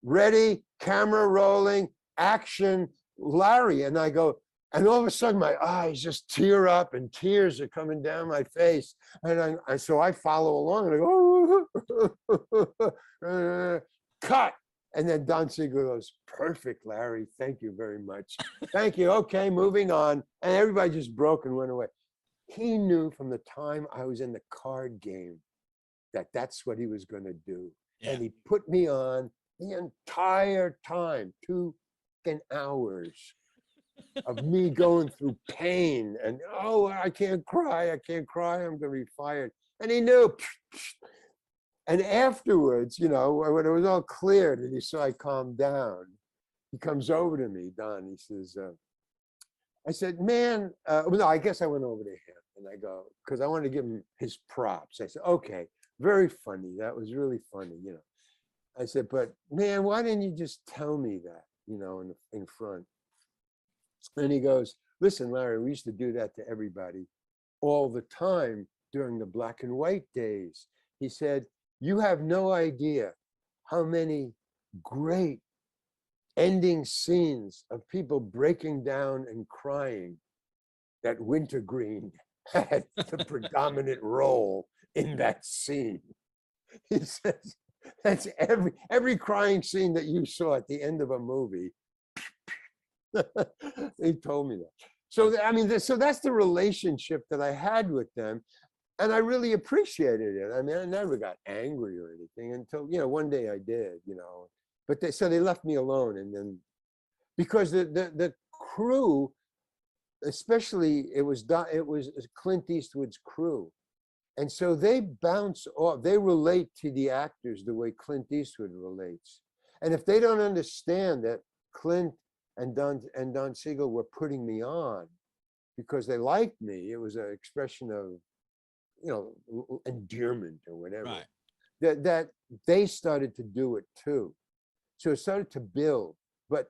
ready, camera rolling, action, Larry. And I go, and all of a sudden my eyes just tear up and tears are coming down my face. And so I follow along and I go, cut. And then Don Siegel goes, perfect, Larry. Thank you very much. Thank you. Okay, moving on. And everybody just broke and went away. He knew from the time I was in the card game that that's what he was going to do. Yeah. And he put me on the entire time, 2 hours of me going through pain and, oh, I can't cry. I'm going to be fired. And he knew. And afterwards, you know, when it was all cleared and he saw I calmed down, he comes over to me, Don, he says, I said, man, no, I guess I went over to him and I go, because I wanted to give him his props. I said, okay, very funny. That was really funny, you know. I said, but man, why didn't you just tell me that, you know, in front? And he goes, listen, Larry, we used to do that to everybody all the time during the black and white days. He said, you have no idea how many great ending scenes of people breaking down and crying that Wintergreen had the predominant role in that scene. He says, that's every crying scene that you saw at the end of a movie. He told me that. So, I mean, so that's the relationship that I had with them. And I really appreciated it. I mean, I never got angry or anything until, one day I did, But they left me alone. And then, because the crew, especially it was Clint Eastwood's crew. And so they bounce off, they relate to the actors the way Clint Eastwood relates. And if they don't understand that Clint and Don Siegel were putting me on because they liked me, it was an expression of, endearment or whatever,
Right.
that they started to do it too. So it started to build, but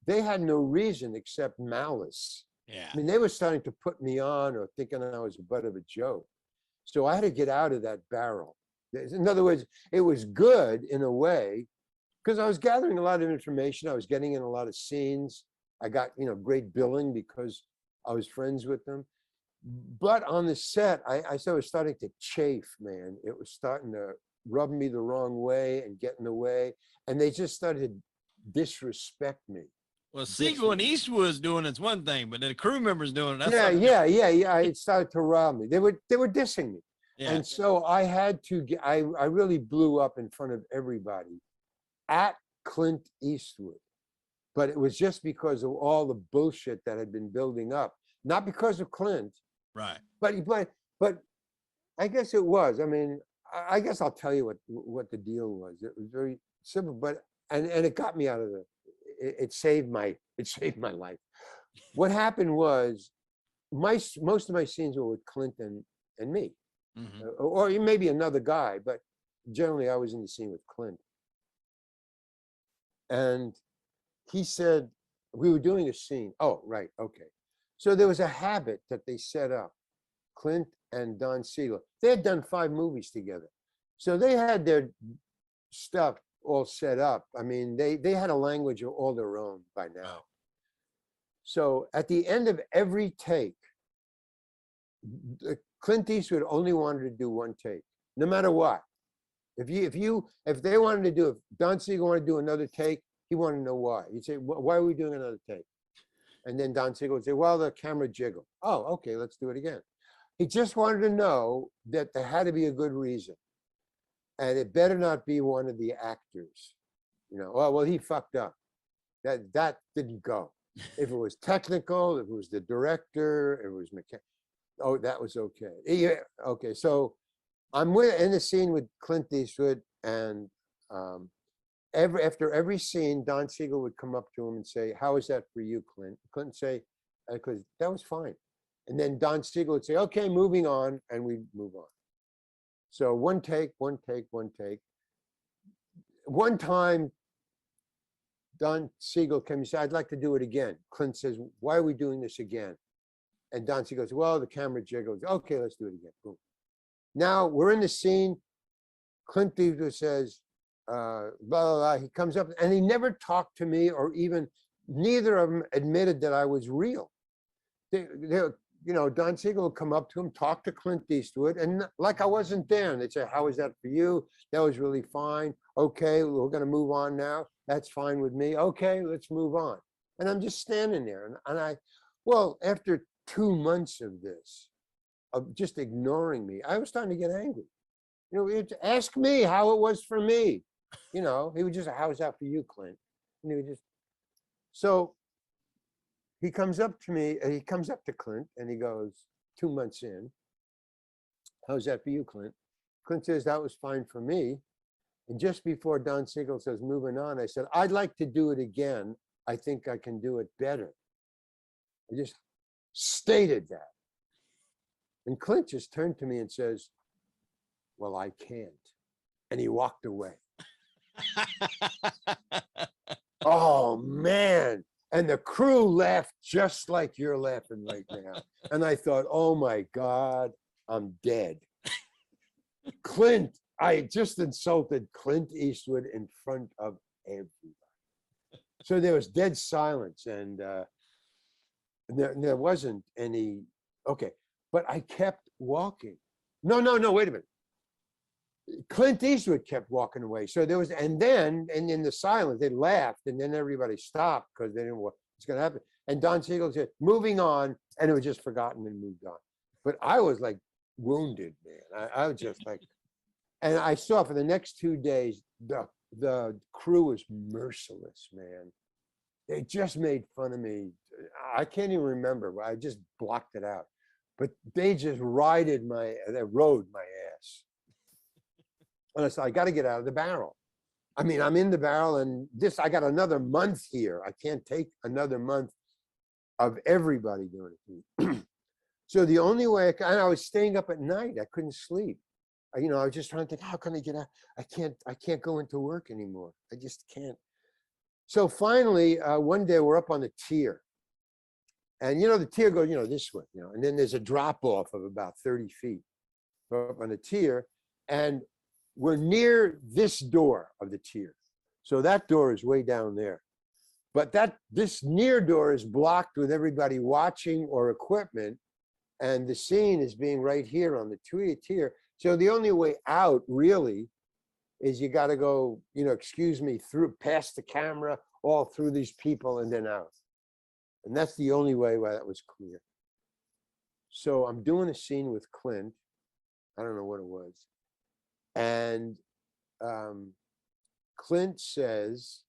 they had no reason except malice.
Yeah.
I mean, they were starting to put me on or thinking I was a butt of a joke. So I had to get out of that barrel. In other words, it was good in a way because I was gathering a lot of information. I was getting in a lot of scenes. I got, great billing because I was friends with them. But on the set, I was starting to chafe, man. It was starting to rub me the wrong way and get in the way. And they just started to disrespect me.
Well, Siegel and Eastwood's doing it's one thing, but the crew members doing it. That's
yeah. It started to rob me. They were dissing me, and so I had to get. I really blew up in front of everybody, at Clint Eastwood, but it was just because of all the bullshit that had been building up, not because of Clint,
right?
But I guess it was. I mean, I guess I'll tell you what the deal was. It was very simple, but and it got me out of the. It saved my life. What happened was most of my scenes were with Clinton and me, or maybe another guy, but generally I was in the scene with Clint. And he said, we were doing a scene. Oh, right, okay. So there was a habit that they set up, Clint and Don Siegel. They had done 5 movies together. So they had their stuff all set up. I mean, they had a language of all their own by now. So at the end of every take, Clint Eastwood only wanted to do one take, no matter what. If they wanted to do, if Don Siegel wanted to do another take, he wanted to know why. He'd say, why are we doing another take? And then Don Siegel would say, well, the camera jiggled. Oh, okay, let's do it again. He just wanted to know that there had to be a good reason. And it better not be one of the actors. Oh, well, he fucked up. That didn't go. If it was technical, if it was the director, if it was mechanic, oh, that was okay. Yeah, okay, so I'm in the scene with Clint Eastwood, and after every scene, Don Siegel would come up to him and say, how is that for you, Clint? Clint would say, because that was fine. And then Don Siegel would say, okay, moving on, and we'd move on. So one take. One time, Don Siegel came and said, I'd like to do it again. Clint says, why are we doing this again? And Don Siegel goes, well, the camera jiggles. Okay, let's do it again. Boom. Now we're in the scene. Clint Eastwood says, blah, blah, blah. He comes up and he never talked to me, or even neither of them admitted that I was real. Don Siegel would come up to him, talk to Clint Eastwood, and like I wasn't there. And they'd say, how was that for you? That was really fine. Okay, we're going to move on now. That's fine with me. Okay, let's move on. And I'm just standing there. And after 2 months of this, of just ignoring me, I was starting to get angry. Ask me how it was for me. He would just say, how was that for you, Clint? And he would just, so he comes up to Clint and he goes, 2 months in, how's that for you, Clint? Clint says, that was fine for me. And just before Don Siegel says, moving on, I said, I'd like to do it again. I think I can do it better. I just stated that. And Clint just turned to me and says, well, I can't. And he walked away. Oh, man. And the crew laughed just like you're laughing right now. And I thought, oh my God, I'm dead. Clint, I just insulted Clint Eastwood in front of everybody. So there was dead silence, and there wasn't any, okay, but I kept walking. No, wait a minute. Clint Eastwood kept walking away. So there was, and in the silence, they laughed, and then everybody stopped because they didn't know what's going to happen. And Don Siegel said, moving on, and it was just forgotten and moved on. But I was like wounded, man. I was just like, and I saw for the next 2 days, the crew was merciless, man. They just made fun of me. I can't even remember. I just blocked it out. But they just they rode my ass. And I said, I got to get out of the barrel. I mean, I'm in the barrel, and I got another month here. I can't take another month of everybody doing it to me. So the only way and I was staying up at night. I couldn't sleep. I was just trying to think, how can I get out? I can't go into work anymore. I just can't. So finally, one day we're up on the tier. And, the tier goes, this way, and then there's a drop off of about 30 feet. We're up on the tier, and we're near this door of the tier. So that door is way down there. But this near door is blocked with everybody watching or equipment. And the scene is being right here on the tier. So the only way out really is you got to go, excuse me, through past the camera, all through these people and then out. And that's the only way why that was clear. So I'm doing a scene with Clint. I don't know what it was. And Clint says,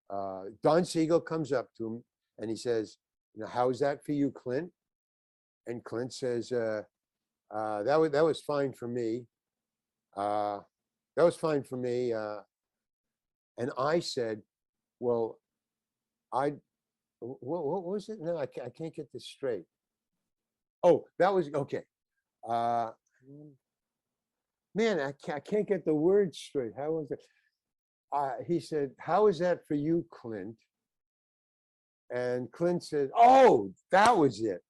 Don Siegel comes up to him and he says, how is that for you, Clint? And Clint says, that was fine for me. That was fine for me. And I said, well, what was it? No, I can't get this straight. Oh, that was, okay. Man, I can't get the words straight. How was it? He said, how is that for you, Clint? And Clint said, oh, that was it.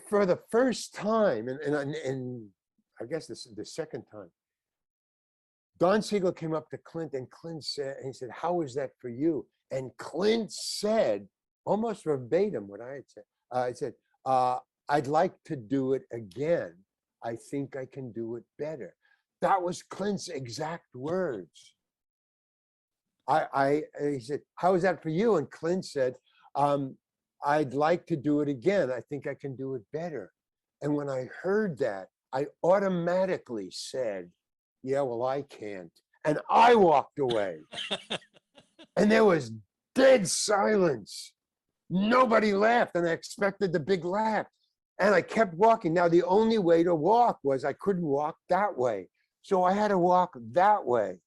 For the first time, and I guess the second time, Don Siegel came up to Clint, and Clint said, he said, how is that for you? And Clint said, almost verbatim what I had said. I said, I'd like to do it again. I think I can do it better. That was Clint's exact words. He said, how is that for you? And Clint said, I'd like to do it again. I think I can do it better. And when I heard that, I automatically said, yeah, well, I can't. And I walked away. And there was dead silence. Nobody laughed, and I expected the big laugh. And I kept walking. Now, the only way to walk was I couldn't walk that way. So I had to walk that way.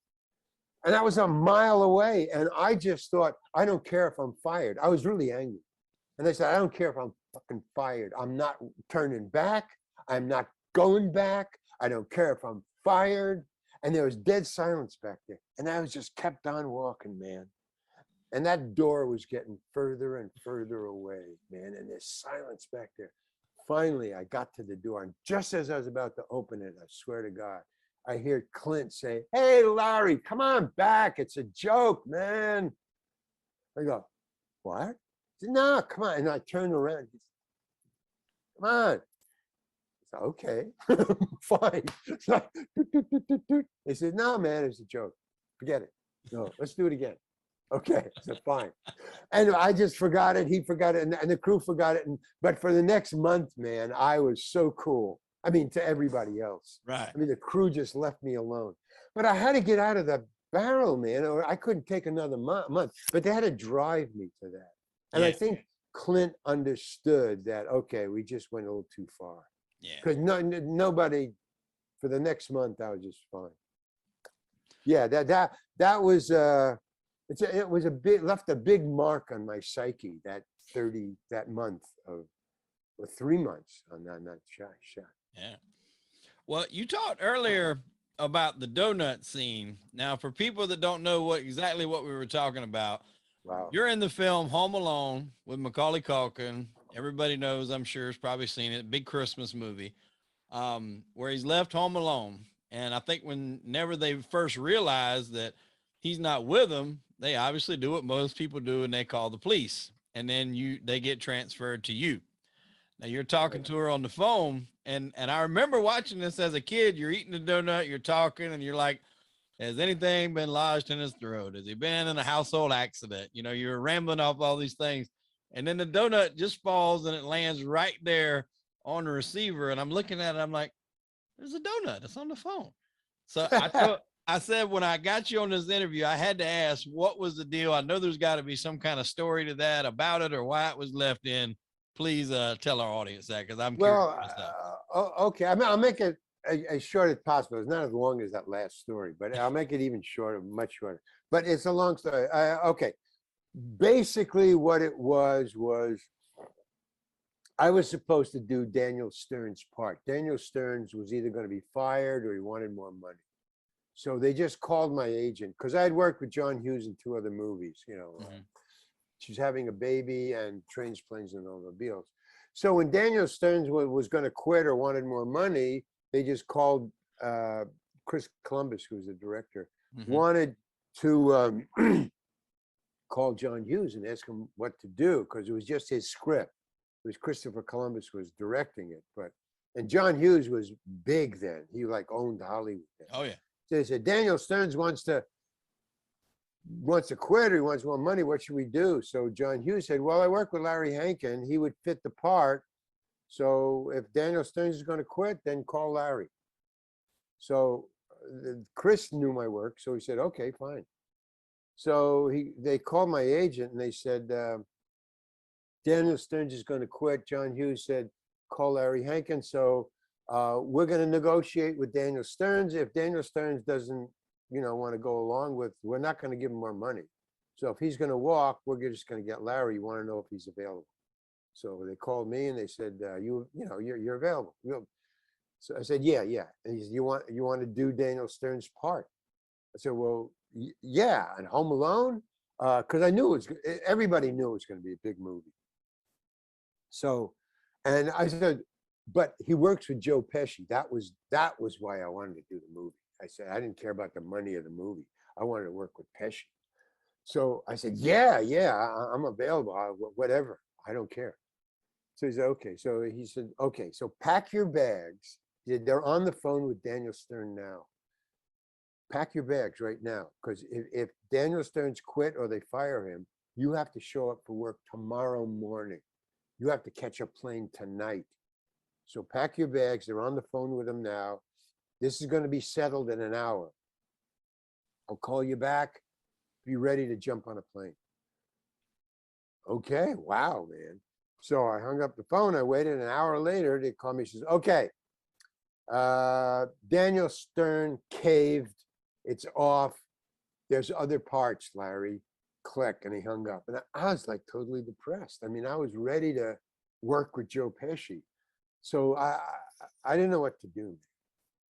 And that was a mile away. And I just thought, I don't care if I'm fired. I was really angry. And I said, I don't care if I'm fucking fired. I'm not turning back. I'm not going back. I don't care if I'm fired. And there was dead silence back there. And I was just kept on walking, man. And that door was getting further and further away, man. And there's silence back there. Finally, I got to the door. And just as I was about to open it, I swear to God, I hear Clint say, hey, Larry, come on back. It's a joke, man. I go, what? I said, no, come on. And I turned around. He said, come on. I said, okay, fine. He said, no, man, it's a joke. Forget it. No, let's do it again. Okay, so fine. And I just forgot it. He forgot it. And the crew forgot it. But for the next month, man, I was so cool. I mean, to everybody else.
Right.
I mean, the crew just left me alone. But I had to get out of the barrel, man, or I couldn't take another month. But they had to drive me to that. And I think Clint understood that, okay, we just went a little too far.
Yeah.
Because nobody, for the next month, I was just fine. Yeah, that was it was left a big mark on my psyche, that month of, or 3 months on that shot.
Yeah. Well, you talked earlier about the donut scene. Now, for people that don't know exactly what we were talking about,
Wow.
You're in the film Home Alone with Macaulay Culkin. Everybody knows, I'm sure, has probably seen it. Big Christmas movie, where he's left home alone. And I think whenever they first realize that he's not with them, they obviously do what most people do, and they call the police. And then they get transferred to you. Now you're talking to her on the phone, and I remember watching this as a kid. You're eating the donut, you're talking, and you're like, has anything been lodged in his throat? Has he been in a household accident? You know, you're rambling off all these things. And then the donut just falls and it lands right there on the receiver. And I'm looking at it, I'm like, there's a donut. It's on the phone. So I said, when I got you on this interview, I had to ask, what was the deal? I know there's got to be some kind of story to that about it or why it was left in. Please tell our audience that, because I'm curious myself.
Okay. I mean, I'll make it as short as possible. It's not as long as that last story, but I'll make it even shorter, much shorter. But it's a long story. Okay. Basically, what it was I was supposed to do Daniel Stern's part. Daniel Stern was either going to be fired or he wanted more money. So they just called my agent, because I had worked with John Hughes in 2 other movies, you know. She's having a baby and Trains, Planes, and Automobiles. So when Daniel Stern was going to quit or wanted more money, they just called Chris Columbus, who's the director, wanted to call John Hughes and ask him what to do, because it was just his script. It was Christopher Columbus was directing it, and John Hughes was big then. He like owned Hollywood then.
Oh yeah.
So they said, Daniel Stern wants to quit, or he wants more money. What should we do? So John Hughes said, well, I work with Larry Hankin. He would fit the part. So if Daniel Stern is going to quit, then call Larry. So Chris knew my work. So he said, okay, fine. So they called my agent and they said, Daniel Stern is going to quit. John Hughes said, call Larry Hankin. So we're going to negotiate with Daniel Stern. If Daniel Stern doesn't, want to go along with, we're not going to give him more money. So if he's going to walk, we're just going to get Larry. You want to know if he's available. So they called me and they said, you're available. So I said, yeah. And he said, you want to do Daniel Stern's part? I said, well, yeah. And Home Alone, because I knew everybody knew it was going to be a big movie. So, and I said, but he works with Joe Pesci. That was why I wanted to do the movie. I said, I didn't care about the money of the movie. I wanted to work with Pesci. So I said, yeah, I'm available. Whatever. I don't care. So he said, okay. So he said, okay, so pack your bags. They're on the phone with Daniel Stern now. Pack your bags right now. Because if Daniel Stern's quit or they fire him, you have to show up for work tomorrow morning. You have to catch a plane tonight. So pack your bags. They're on the phone with him now. This is going to be settled in an hour. I'll call you back. Be ready to jump on a plane. Okay. Wow, man. So I hung up the phone. I waited an hour later. They called me. She says, okay, Daniel Stern caved. It's off. There's other parts, Larry. Click. And he hung up. And I was like totally depressed. I mean, I was ready to work with Joe Pesci. So I didn't know what to do.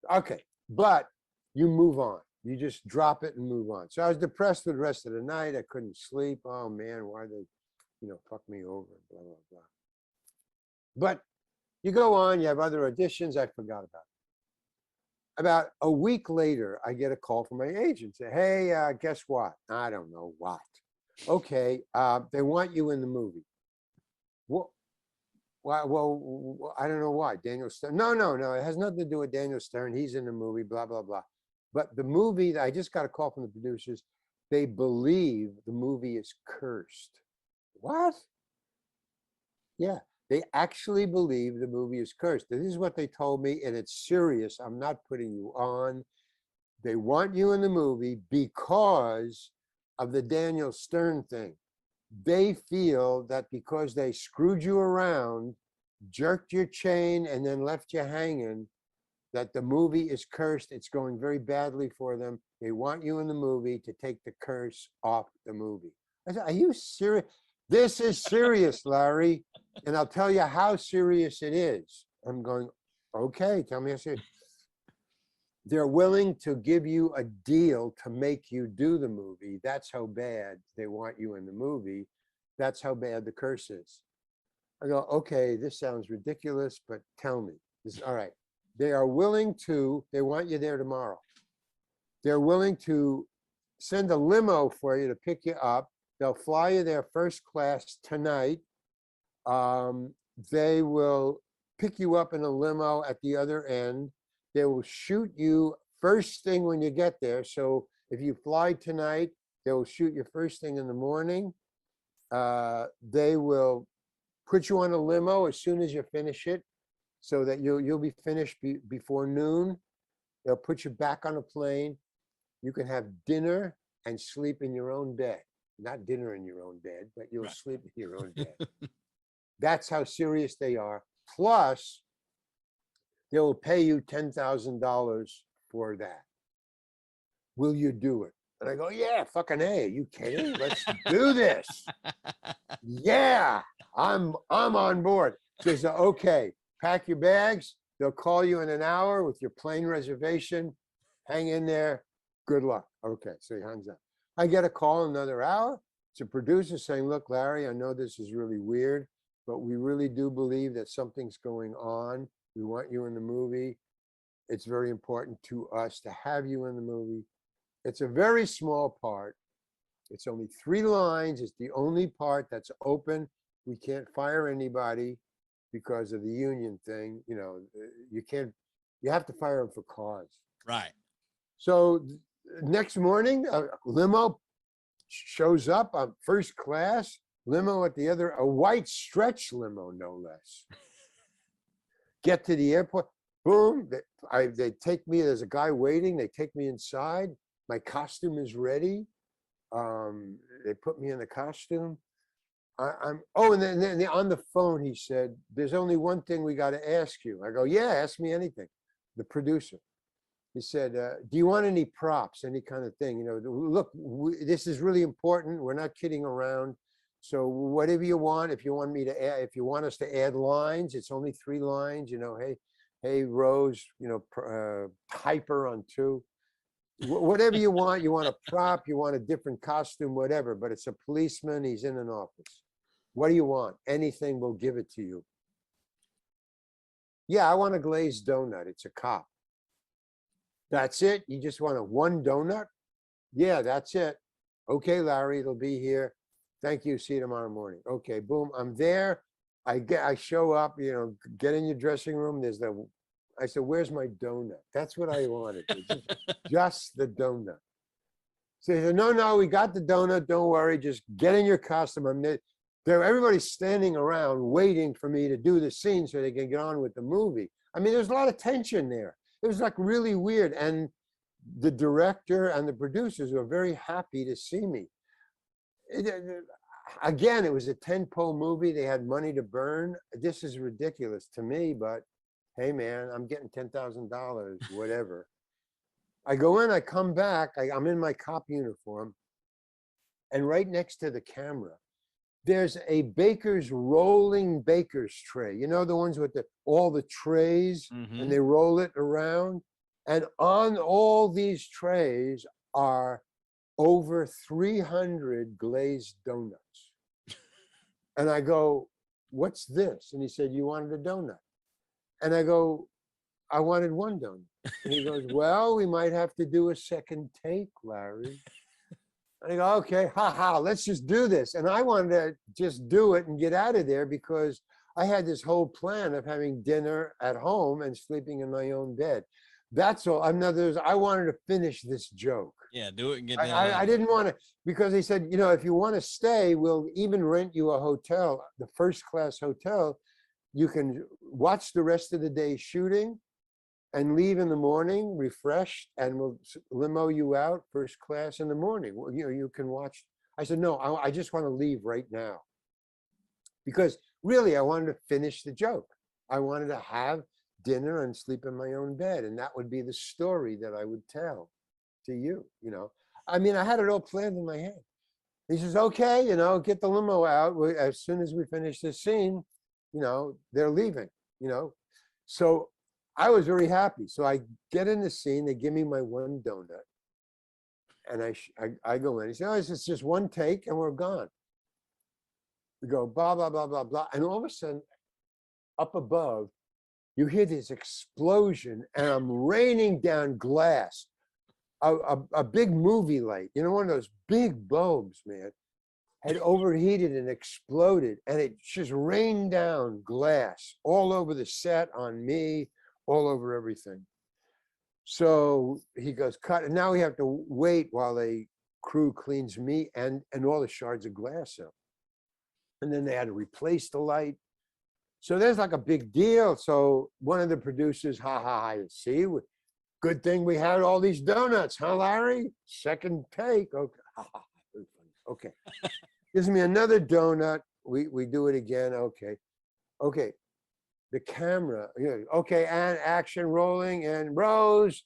Okay, but you move on. You just drop it and move on. So I was depressed for the rest of the night. I couldn't sleep. Oh man, why they, fuck me over, blah, blah, blah. But you go on, you have other auditions. I forgot about it. About a week later, I get a call from my agent. Say, hey, guess what? I don't know what. Okay, they want you in the movie. Well, I don't know why. Daniel Stern. No. It has nothing to do with Daniel Stern. He's in the movie, blah, blah, blah. But the movie, I just got a call from the producers. They believe the movie is cursed. What? Yeah, they actually believe the movie is cursed. This is what they told me, and it's serious. I'm not putting you on. They want you in the movie because of the Daniel Stern thing. They feel that because they screwed you around, jerked your chain, and then left you hanging, that the movie is cursed. It's going very badly for them. They want you in the movie to take the curse off the movie. I said, are you serious? This is serious, Larry. And I'll tell you how serious it is. I'm going, okay, tell me how serious. they're willing to give you a deal to make you do the movie. That's how bad they want you in the movie. That's how bad the curse is. I go, okay, this sounds ridiculous, but tell me. This, all right. They are willing to, they want you there tomorrow. They're willing to send a limo for you to pick you up. They'll fly you there first class tonight. They will pick you up in a limo at the other end. They will shoot you first thing when you get there. So if you fly tonight, they will shoot you first thing in the morning. They will put you on a limo as soon as you finish it, so that you'll be finished before noon. They'll put you back on a plane. You can have dinner and sleep in your own bed. Not dinner in your own bed, but you'll sleep in your own bed. That's how serious they are. Plus, they will pay you $10,000 for that. Will you do it? And I go, yeah, fucking A, you kidding? Let's do this. Yeah, I'm on board. So they say, okay, pack your bags. They'll call you in an hour with your plane reservation. Hang in there. Good luck. Okay, so he hangs up. I get a call in another hour. It's a producer saying, look, Larry, I know this is really weird, but we really do believe that something's going on. We want you in the movie. It's very important to us to have you in the movie. It's a very small part. It's only 3 lines. It's the only part that's open. We can't fire anybody because of the union thing. You know, you have to fire them for cause.
Right.
So next morning, a limo shows up on first class, limo at the other, a white stretch limo, no less. Get to the airport, boom, they take me, there's a guy waiting, they take me inside, my costume is ready. They put me in the costume. And then on the phone, he said, there's only one thing we got to ask you. I go, yeah, ask me anything. The producer. He said, do you want any props, any kind of thing? You know, look, this is really important. We're not kidding around. So whatever you want, if you want me to add, if you want us to add lines, it's only 3 lines, you know, hey, Rose, you know, hyper on 2. Whatever you want a prop, you want a different costume, whatever, but it's a policeman, he's in an office. What do you want? Anything, we'll give it to you. Yeah, I want a glazed donut. It's a cop. That's it? You just want a 1 donut? Yeah, that's it. Okay, Larry, it'll be here. Thank you. See you tomorrow morning. Okay, boom. I'm there. I show up, you know, get in your dressing room. I said, where's my donut? That's what I wanted. Just the donut. So he said, no, we got the donut. Don't worry. Just get in your costume. Everybody's standing around waiting for me to do the scene so they can get on with the movie. I mean, there's a lot of tension there. It was like really weird. And the director and the producers were very happy to see me. Again, it was a tentpole movie. They had money to burn. This is ridiculous to me, but hey, man, I'm getting $10,000, whatever. I go in, I come back, I'm in my cop uniform, and right next to the camera, there's a rolling baker's tray. You know, the ones with all the trays, and they roll it around. And on all these trays are over 300 glazed donuts. And I go, what's this? And he said, you wanted a donut. And I go, I wanted 1 donut. And he goes, well, we might have to do a second take, Larry. And I go, okay, let's just do this. And I wanted to just do it and get out of there because I had this whole plan of having dinner at home and sleeping in my own bed. That's all. I wanted to finish this joke.
Yeah, do it and get
I didn't want to, because he said, you know, if you want to stay, we'll even rent you a hotel, the first class hotel. You can watch the rest of the day shooting and leave in the morning refreshed, and we'll limo you out first class in the morning. Well, you know, you can watch. I said, no, I just want to leave right now. Because really, I wanted to finish the joke. I wanted to have dinner and sleep in my own bed. And that would be the story that I would tell to you, you know. I mean, I had it all planned in my head. He says, okay, you know, get the limo out. As soon as we finish this scene, you know, they're leaving, you know. So I was very happy. So I get in the scene, they give me my one donut. And I go in, he says, oh, it's just one take and we're gone. We go, blah, blah, blah, blah, blah. And all of a sudden, up above, you hear this explosion and I'm raining down glass. A big movie light, you know, one of those big bulbs, man, had overheated and exploded. And it just rained down glass all over the set, on me, all over everything. So he goes, cut. And now we have to wait while the crew cleans me and all the shards of glass up. And then they had to replace the light. So there's like a big deal. So one of the producers, ha ha ha, see, good thing we had all these donuts, huh, Larry? Second take. Okay. Okay. Gives me another donut. We do it again. Okay. Okay. The camera, okay, and action rolling and Rose,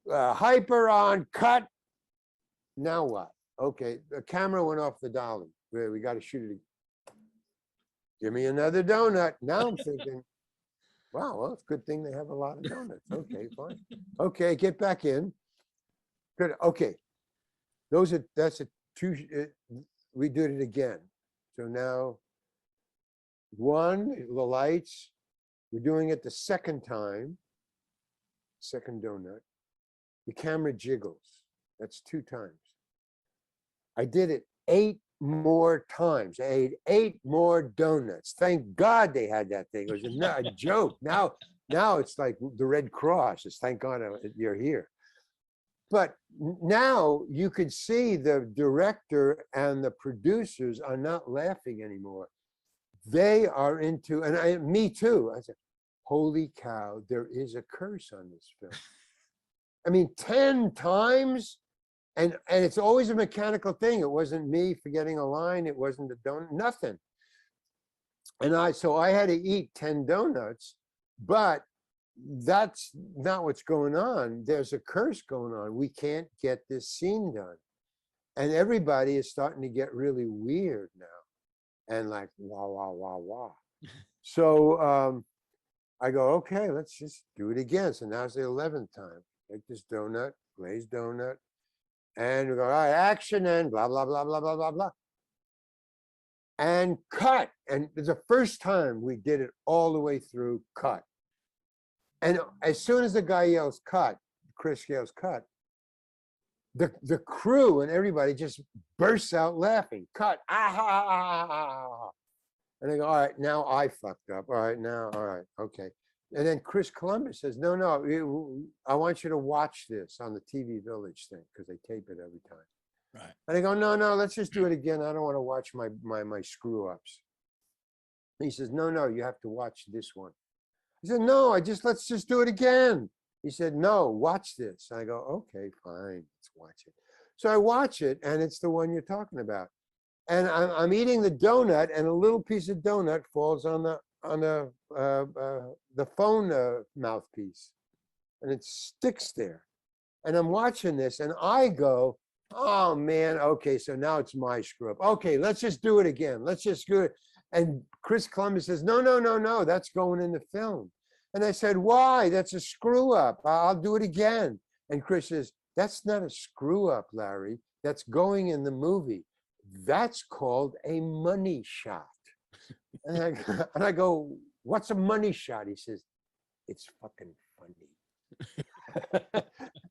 hyper on, cut. Now what? Okay, the camera went off the dolly. We got to shoot it again. Give me another donut. Now I'm thinking, wow, well, it's a good thing they have a lot of donuts. Okay, fine. Okay, get back in. Good. Okay, that's a two. We did it again. So now, one, the lights. We're doing it the second time. Second donut. The camera jiggles. That's 2 times. I did it 8 more times. I ate 8 more donuts. Thank God they had that thing. It was a joke. Now it's like the Red Cross. It's thank God you're here. But now you could see the director and the producers are not laughing anymore. They are into, and me too. I said, holy cow, there is a curse on this film. I mean, 10 times. And it's always a mechanical thing. It wasn't me forgetting a line. It wasn't the donut, nothing. And so I had to eat 10 donuts, but that's not what's going on. There's a curse going on. We can't get this scene done. And everybody is starting to get really weird now. And like, wah, wah, wah, wah. So I go, okay, let's just do it again. So now it's the 11th time. Take this donut, glazed donut. And we go, all right, action and blah, blah, blah, blah, blah, blah, blah. And cut. And it's the first time we did it all the way through, cut. And as soon as the guy yells cut, Chris yells cut, the crew and everybody just bursts out laughing. Cut. Ah, ah, ah, ah, ah. And they go, all right, now I fucked up. All right, now, all right, okay. And then Chris Columbus says, no, I want you to watch this on the TV Village thing, because they tape it every time.
Right.
And I go, no, let's just do it again. I don't want to watch my screw ups. And he says, no, you have to watch this one. I said, no, let's just do it again. He said, no, watch this. I go, okay, fine, let's watch it. So I watch it, and it's the one you're talking about. And I'm eating the donut, and a little piece of donut falls on the phone mouthpiece, and it sticks there. And I'm watching this, and I go, oh man, okay, so now it's my screw up. Okay, let's just do it again. Let's just do it. And Chris Columbus says, no, that's going in the film. And I said, why? That's a screw up. I'll do it again. And Chris says, that's not a screw up, Larry. That's going in the movie. That's called a money shot. And I go, what's a money shot? He says, it's fucking funny.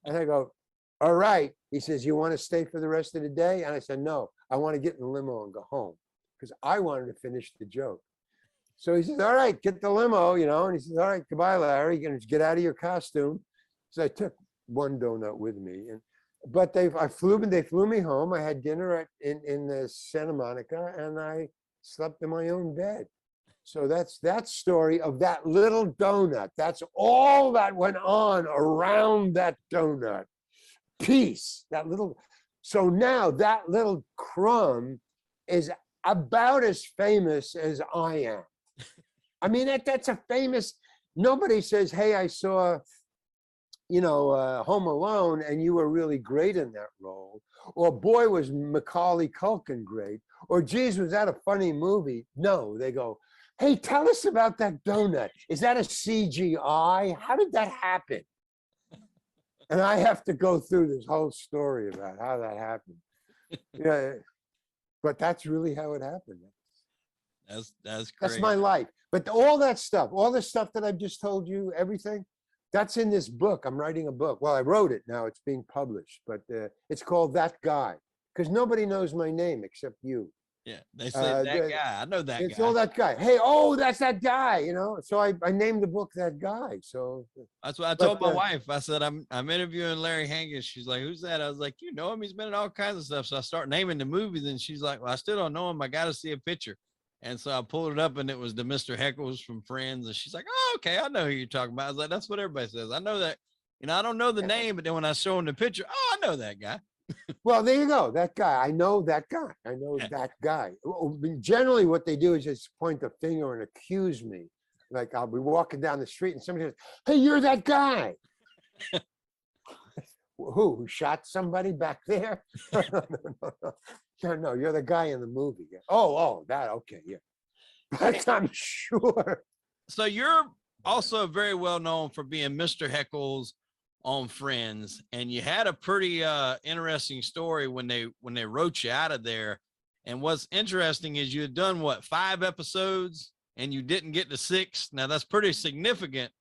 And I go, all right. He says, you want to stay for the rest of the day? And I said, no, I want to get in the limo and go home, because I wanted to finish the joke. So he says, all right, get the limo, and he says, all right, goodbye, Larry. You're going to get out of your costume. So I took one donut with me, but they flew me home. I had dinner in the Santa Monica, and I slept in my own bed. So that's that story of that little donut. That's all that went on around that donut piece. So now that little crumb is about as famous as I am. I mean, that's a famous, nobody says, hey, I saw, Home Alone, and you were really great in that role. Or boy, was Macaulay Culkin great. Or geez, was that a funny movie? No, they go, Hey, tell us about that donut. Is that a CGI? How did that happen? And I have to go through this whole story about how that happened. Yeah, but that's really how it happened.
That's
That's
great.
my life. But all that stuff, all the stuff that I've just told you, everything, that's in this book. I'm writing a book. Well, I wrote it. Now it's being published, but it's called That Guy, because nobody knows my name except you.
Yeah, they say that guy. I know that
It's
guy.
all that guy. Hey, oh, that's that guy, you know. So I named the book That Guy. So
That's what I told my wife. I said, I'm interviewing Larry Hankin. She's like, who's that? I was like, you know him. He's been in all kinds of stuff. So I start naming the movies, and she's like, well, I still don't know him. I got to see a picture. And so I pulled it up, and it was the Mr. Heckles from Friends. And she's like, oh, okay, I know who you're talking about. I was like, that's what everybody says. I know that. You know, I don't know the name, but then when I show him the picture, oh, I know that guy.
well, there you go. That guy. I know that guy. I know that guy. Generally, what they do is just point the finger and accuse me. Like I'll be walking down the street and somebody says, hey, you're that guy. Who shot somebody back there? No, you're the guy in the movie. Oh, that, okay, yeah. But I'm sure.
So you're also very well known for being Mr. Heckles on Friends, and you had a pretty interesting story when they wrote you out of there. And what's interesting is you had done what, 5 episodes and you didn't get to 6. Now that's pretty significant,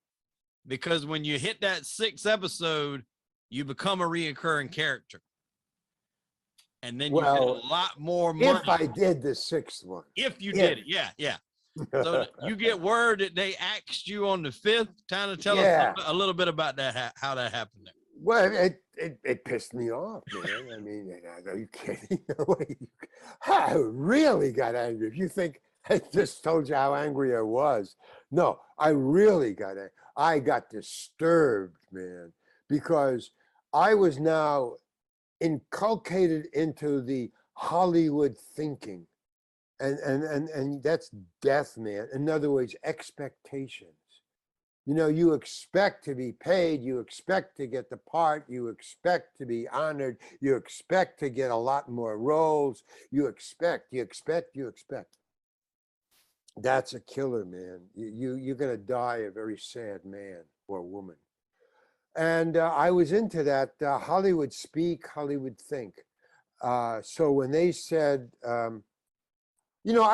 because when you hit that 6th episode, you become a reoccurring character, and then you get a lot more money.
If I did the 6th one.
If you did it, yeah. So you get word that they axed you on the 5th. Kind of tell us a little bit about that, how that happened there.
Well, it pissed me off, man. I mean, are you kidding? I really got angry. If you think I just told you how angry I was, no, I really got angry. I got disturbed, man, because I was now inculcated into the Hollywood thinking. And that's death, man. In other words, expectations. You know, you expect to be paid, you expect to get the part, you expect to be honored, you expect to get a lot more roles, you expect. That's a killer, man. You're gonna die a very sad man or woman. And I was into that Hollywood speak, Hollywood think. So when they said, you know,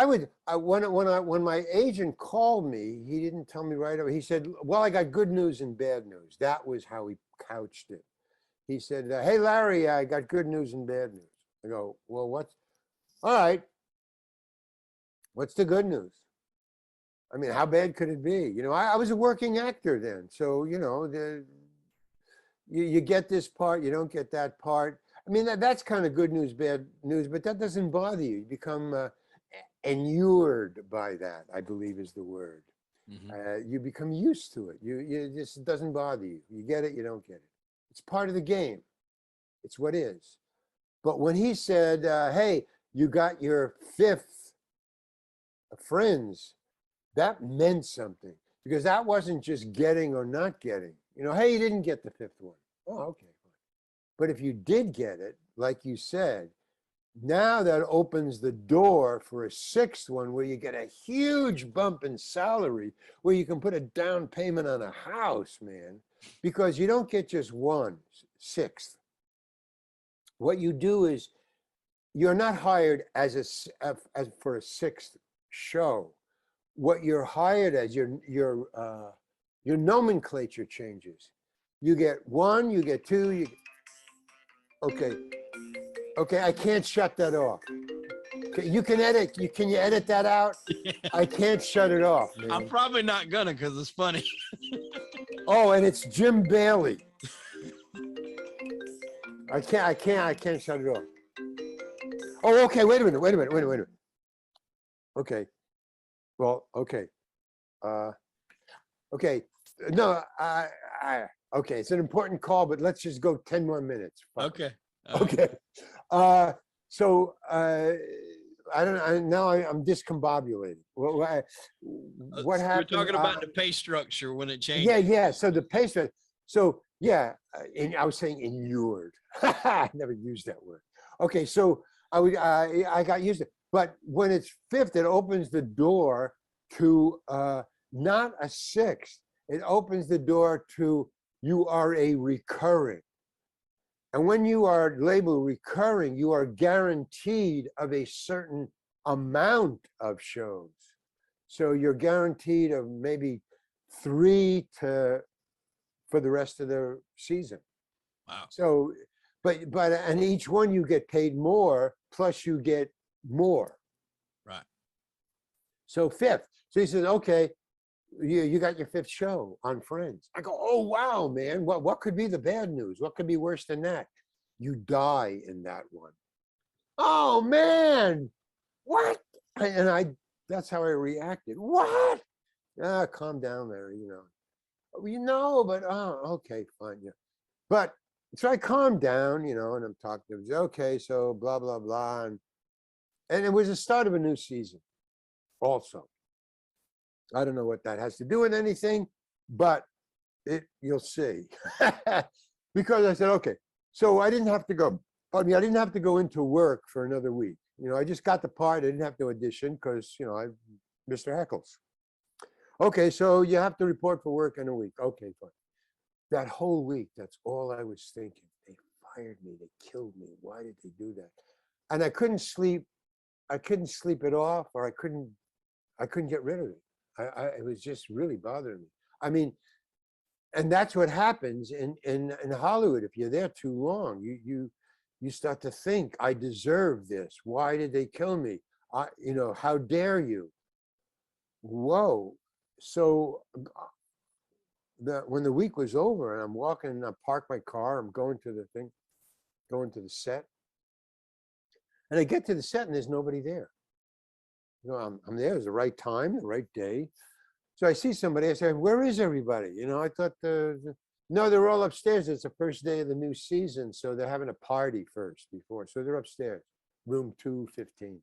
when my agent called me, he didn't tell me right away. He said, well, I got good news and bad news. That was how he couched it. He said, hey, Larry, I got good news and bad news. I go, well, all right. What's the good news? I mean, how bad could it be? You know, I was a working actor then. So, you know, you get this part, you don't get that part. I mean, that's kind of good news, bad news, but that doesn't bother you. You become inured by that, I believe is the word. Mm-hmm. You become used to it. You just, it doesn't bother you. You get it, you don't get it. It's part of the game. It's what is. But when he said, hey, you got your 5th Friends, that meant something, because that wasn't just getting or not getting. You know, hey, you didn't get the 5th one. Oh, okay. But if you did get it, like you said, now that opens the door for a 6th one where you get a huge bump in salary, where you can put a down payment on a house, man, because you don't get just one 6th. What you do is you're not hired as for a 6th show. What you're hired as, your nomenclature changes. You get 1, you get 2, Okay, I can't shut that off. Okay, you can edit. Can you edit that out? I can't shut it off, man.
I'm probably not gonna, because it's funny.
Oh, and it's Jim Bailey. I can't shut it off. Oh, okay. Wait a minute. Okay. Well, okay. Okay. No, okay. It's an important call, but let's just go 10 more minutes.
Okay.
Okay. So I'm discombobulated. What happened?
You're talking about the pay structure when it changed.
Yeah. So the pay structure. So yeah, and I was saying inured. I never used that word. Okay, so I got used to it. But when it's 5th, it opens the door to not a sixth. It opens the door to you are a recurring. And when you are labeled recurring, you are guaranteed of a certain amount of shows. So you're guaranteed of maybe 3 for the rest of the season.
Wow.
So, and each one you get paid more, plus you get more.
Right.
So 5th. So he says, okay, you got your 5th show on Friends. I go, oh, wow, man. What could be the bad news? What could be worse than that? You die in that one. Oh, man. What? And that's how I reacted. What? Calm down there, but okay, fine. Yeah. But so I calmed down, and I'm talking to him. Okay, so blah, blah, blah. And it was the start of a new season also. I don't know what that has to do with anything, but you'll see. Because I said, okay, so I didn't have to go. I didn't have to go into work for another week. I just got the part. I didn't have to audition because, I'm Mr. Heckles. Okay, so you have to report for work in a week. Okay, fine. That whole week, that's all I was thinking. They fired me. They killed me. Why did they do that? And I couldn't sleep. I couldn't sleep it off, or I couldn't get rid of it. It was just really bothering me. I mean, and that's what happens in Hollywood. If you're there too long, you start to think, I deserve this. Why did they kill me? How dare you? Whoa. So when the week was over and I'm walking, I parked my car, I'm going to the set. And I get to the set and there's nobody there. I'm there. It was the right time, the right day. So I see somebody. I say, where is everybody? I thought no, they're all upstairs. It's the first day of the new season. So they're having a party first before. So they're upstairs, room 215.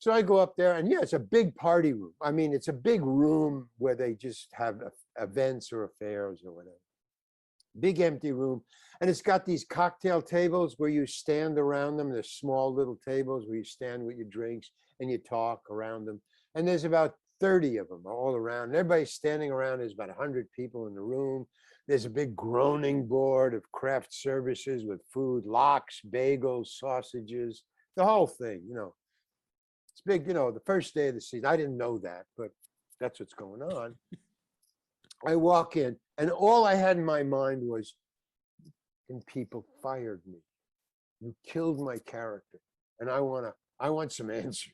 So I go up there and yeah, it's a big party room. I mean, it's a big room where they just have events or affairs or whatever. Big empty room. And it's got these cocktail tables where you stand around them. There's small little tables where you stand with your drinks and you talk around them. And there's about 30 of them all around. And everybody's standing around. There's about 100 people in the room. There's a big groaning board of craft services with food, lox, bagels, sausages, the whole thing, It's big, the first day of the season. I didn't know that, but that's what's going on. I walk in, and all I had in my mind was, and people fired me. You killed my character, and I want some answers.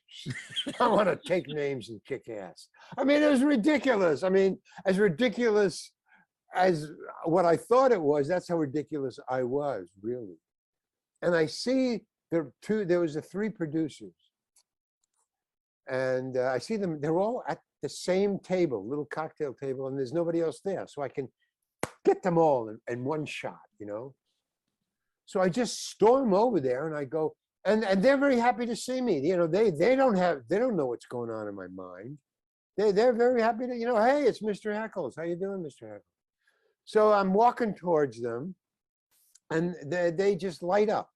I want to take names and kick ass. I mean, it was ridiculous. I mean, as ridiculous as what I thought it was, that's how ridiculous I was, really. And I see there was the 3 producers. And I see them, they're all at the same table, little cocktail table, and there's nobody else there. So I can get them all in one shot, So I just storm over there and I go, and they're very happy to see me. They don't know what's going on in my mind. They're very happy to, hey, it's Mr. Heckles. How you doing, Mr. Heckles? So I'm walking towards them and they just light up,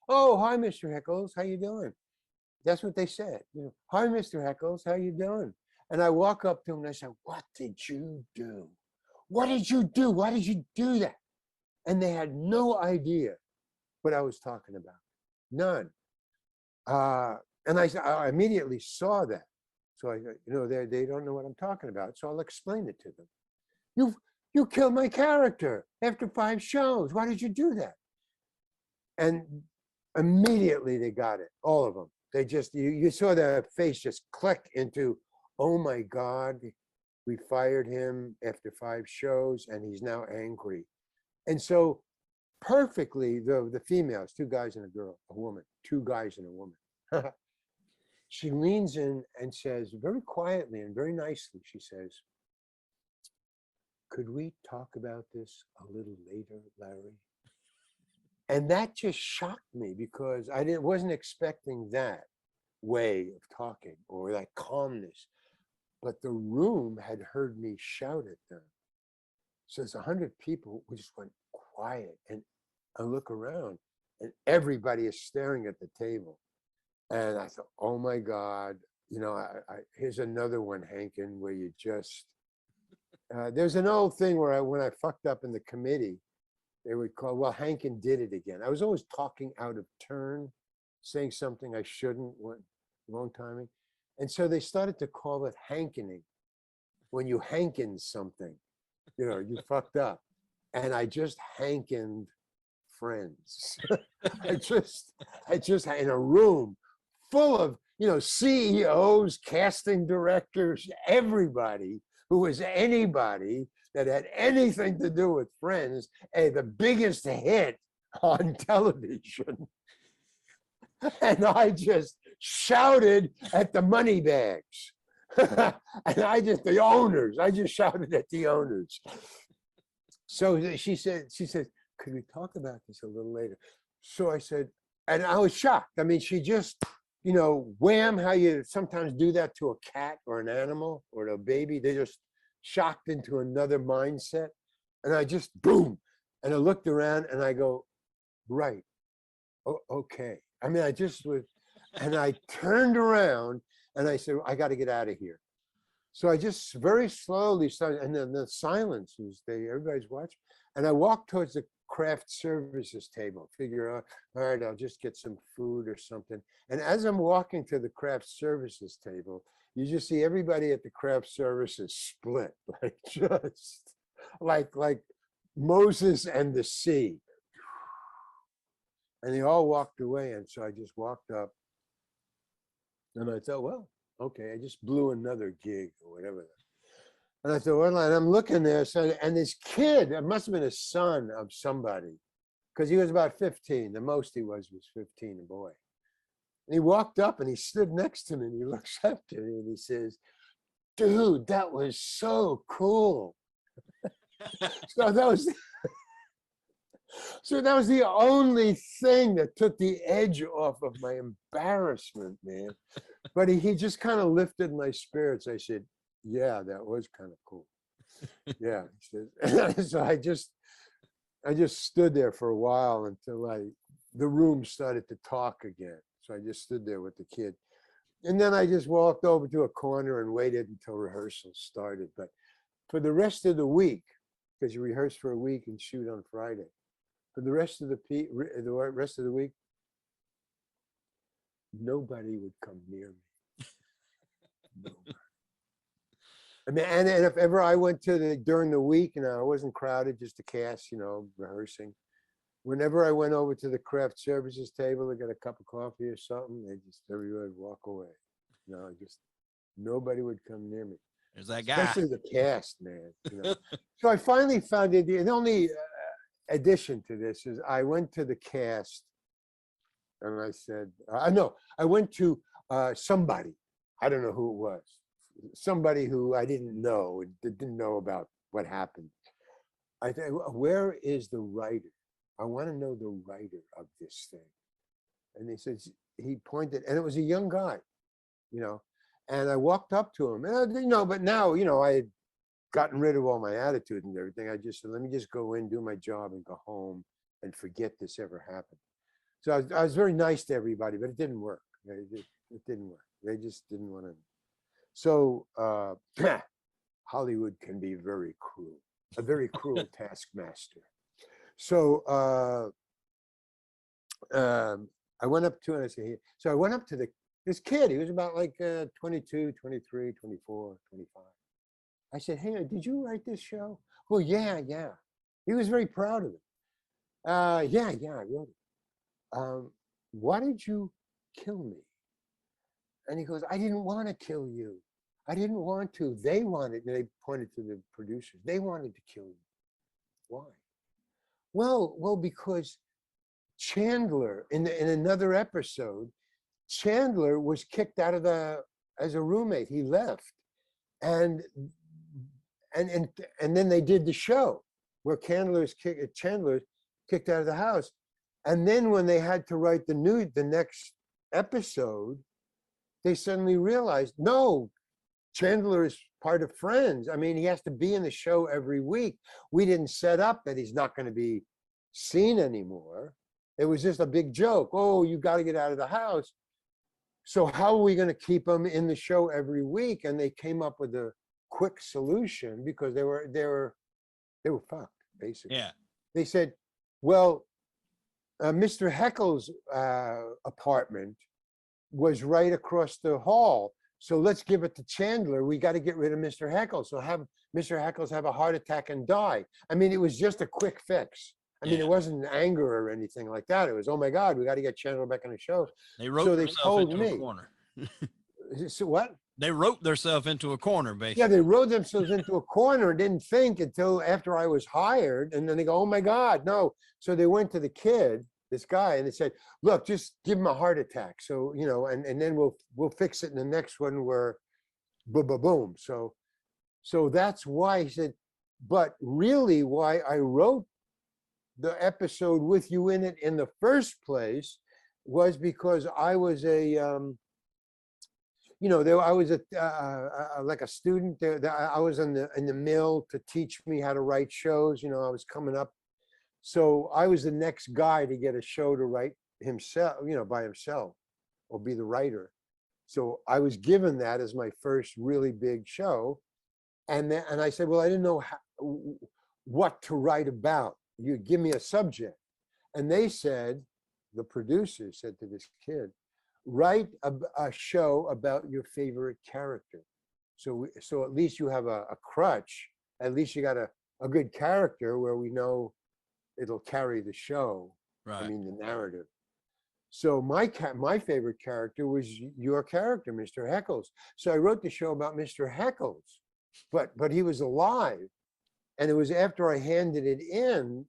Oh, hi, Mr. Heckles. How you doing? That's what they said. Hi, Mr. Heckles. How you doing? And I walk up to him and I said, what did you do? What did you do? Why did you do that? And they had no idea what I was talking about. None. And I immediately saw that. So I, they don't know what I'm talking about. So I'll explain it to them. You killed my character after 5 shows. Why did you do that? And immediately they got it, all of them. They just, you saw their face just click into, oh my God, we fired him after 5 shows and he's now angry. And so perfectly, the females, 2 guys and a girl, a woman, 2 guys and a woman. She leans in and says very quietly and very nicely, she says, could we talk about this a little later, Larry? And that just shocked me because I wasn't expecting that way of talking or that calmness. But the room had heard me shout at them. So there's 100 people who just went quiet, and I look around and everybody is staring at the table. And I thought, oh my God, you know, here's another one, Hankin, where you just, there's an old thing where when I fucked up in the committee, they would call, well, Hankin did it again. I was always talking out of turn, saying something I shouldn't, wrong timing. And so they started to call it hankening. When you hankin something, you know, you fucked up. And I just hankined friends. I just in a room full of, you know, CEOs, casting directors, everybody who was anybody that had anything to do with Friends, the biggest hit on television. And I just shouted at the money bags. And the owners, I just shouted at the owners. So she said, could we talk about this a little later? So I said, and I was shocked. I mean, she just, you know, wham, how you sometimes do that to a cat or an animal or a baby. They just shocked into another mindset. And I just, boom. And I looked around and I go, right. Oh, okay. I mean, I just was, and I turned around and I said, I got to get out of here. So I just very slowly started, and then the silence was there, everybody's watching. And I walked towards the craft services table, figure out, all right, I'll just get some food or something. And as I'm walking to the craft services table, you just see everybody at the craft services split, like just like Moses and the sea. And they all walked away. And so I just walked up and I thought, well, okay, I just blew another gig or whatever. And I thought, well, and I'm looking there, so, and this kid, it must have been a son of somebody, because he was about 15. The most he was 15, a boy. And he walked up and he stood next to me and he looks up to me and he says, dude, that was so cool. So that was the only thing that took the edge off of my embarrassment, man. But he just kind of lifted my spirits. I said, yeah, that was kind of cool. Yeah. So I just stood there for a while until the room started to talk again. So I just stood there with the kid. And then I just walked over to a corner and waited until rehearsal started. But for the rest of the week, because you rehearse for a week and shoot on Friday, for the rest of the week, nobody would come near me. Nobody. I mean, and if ever I went to during the week, you know, I wasn't crowded, just the cast, you know, rehearsing. Whenever I went over to the craft services table to get a cup of coffee or something, everybody would walk away. You know, nobody would come near me.
There's that guy.
Especially the cast, man. You know? So I finally found it. The only addition to this is I went to the cast and I said, I went to somebody, I don't know who it was, somebody who I didn't know, didn't know about what happened. I said, where is the writer? I want to know the writer of this thing. And he pointed, and it was a young guy, you know, and I walked up to him and I didn't know, but now, you know, I had gotten rid of all my attitude and everything. I just said, let me just go in, do my job and go home and forget this ever happened. So I was very nice to everybody, but it didn't work. It didn't work. They just didn't want to. So Hollywood can be very cruel, a very cruel taskmaster. So I went up to, and I said, so I went up to this kid. He was about like 22, 23, 24, 25. I said, hey, did you write this show? Well, yeah. He was very proud of it. Yeah, I wrote it. Why did you kill me? And he goes, I didn't want to kill you. I didn't want to. They wanted, and they pointed to the producers. They wanted to kill you. Why? Well, because Chandler, in another episode, Chandler was kicked out of as a roommate. He left. And then they did the show where Chandler kicked out of the house. And then when they had to write the next episode, they suddenly realized, no, Chandler is part of Friends. I mean, he has to be in the show every week. We didn't set up that he's not going to be seen anymore. It was just a big joke. Oh, you got to get out of the house. so how are we going to keep them in the show every week? And they came up with a quick solution because they were fucked, basically.
Yeah.
They said, well, Mr. Heckles' apartment was right across the hall. So let's give it to Chandler. We got to get rid of Mr. Heckles. So have Mr. Heckles have a heart attack and die. I mean, it was just a quick fix. I mean, it wasn't anger or anything like that. It was, oh my God, we got to get Chandler back on the show.
They wrote
so they
themselves
told
into
me.
a corner.
So what?
They wrote themselves into a corner, basically.
Yeah, they wrote themselves into a corner and didn't think until after I was hired. And then they go, oh my God, no. So they went to the kid, this guy, and they said, look, just give him a heart attack. So, you know, and then we'll fix it in the next one where boom, boom, boom. So that's why he said, but really why I wrote the episode with you in it in the first place was because I was a, you know, I was like a student there. I was in the mill to teach me how to write shows. You know, I was coming up, so I was the next guy to get a show to write himself, you know, by himself, or be the writer. So I was given that as my first really big show, and I said, well, I didn't know what to write about. You give me a subject, and they said, the producer said to this kid, write a show about your favorite character. So at least you have a crutch. At least you got a good character where we know it'll carry the show.
Right.
I mean, the narrative. So my favorite character was your character, Mr. Heckles. So I wrote the show about Mr. Heckles, but he was alive. And it was after I handed it in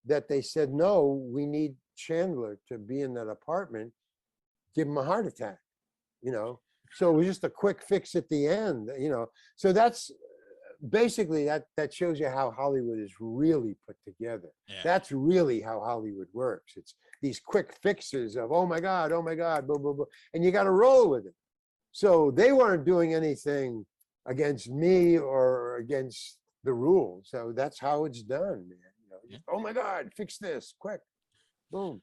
that they said, no, we need Chandler to be in that apartment. Give him a heart attack, you know? So it was just a quick fix at the end, you know? So that's basically, that shows you how Hollywood is really put together.
Yeah.
That's really how Hollywood works. It's these quick fixes of, oh my God, blah, blah, blah. And you got to roll with it. So they weren't doing anything against me or against the rules. So that's how it's done, man. You know, just, oh my God, fix this quick, boom.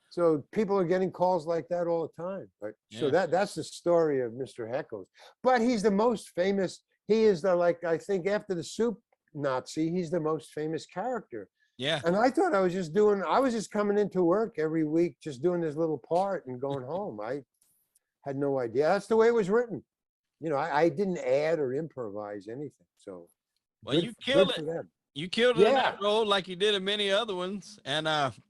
So people are getting calls like that all the time. But so that's the story of Mr. Heckles. But he's the most famous. He is the, like, I think after the soup Nazi, he's the most famous character.
Yeah.
And I thought I was just coming into work every week, just doing this little part and going home. I had no idea. That's the way it was written. You know, I didn't add or improvise anything. So,
well, you killed it. You killed it in that role like you did in many other ones. And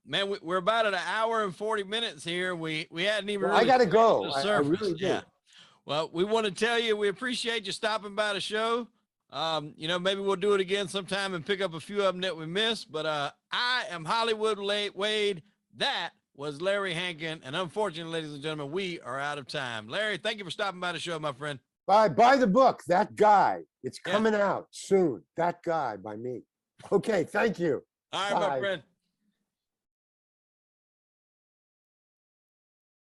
man, we're about at an hour and 40 minutes here. We hadn't even. Really
I gotta go. I really do.
Yeah. Well, we want to tell you we appreciate you stopping by the show. You know, maybe we'll do it again sometime and pick up a few of them that we missed. But I am Hollywood Wade. That was Larry Hankin. And unfortunately, ladies and gentlemen, we are out of time. Larry, thank you for stopping by the show, my friend.
Buy the book, That Guy. It's coming out soon. That Guy by me. Okay, thank you.
All right, my friend.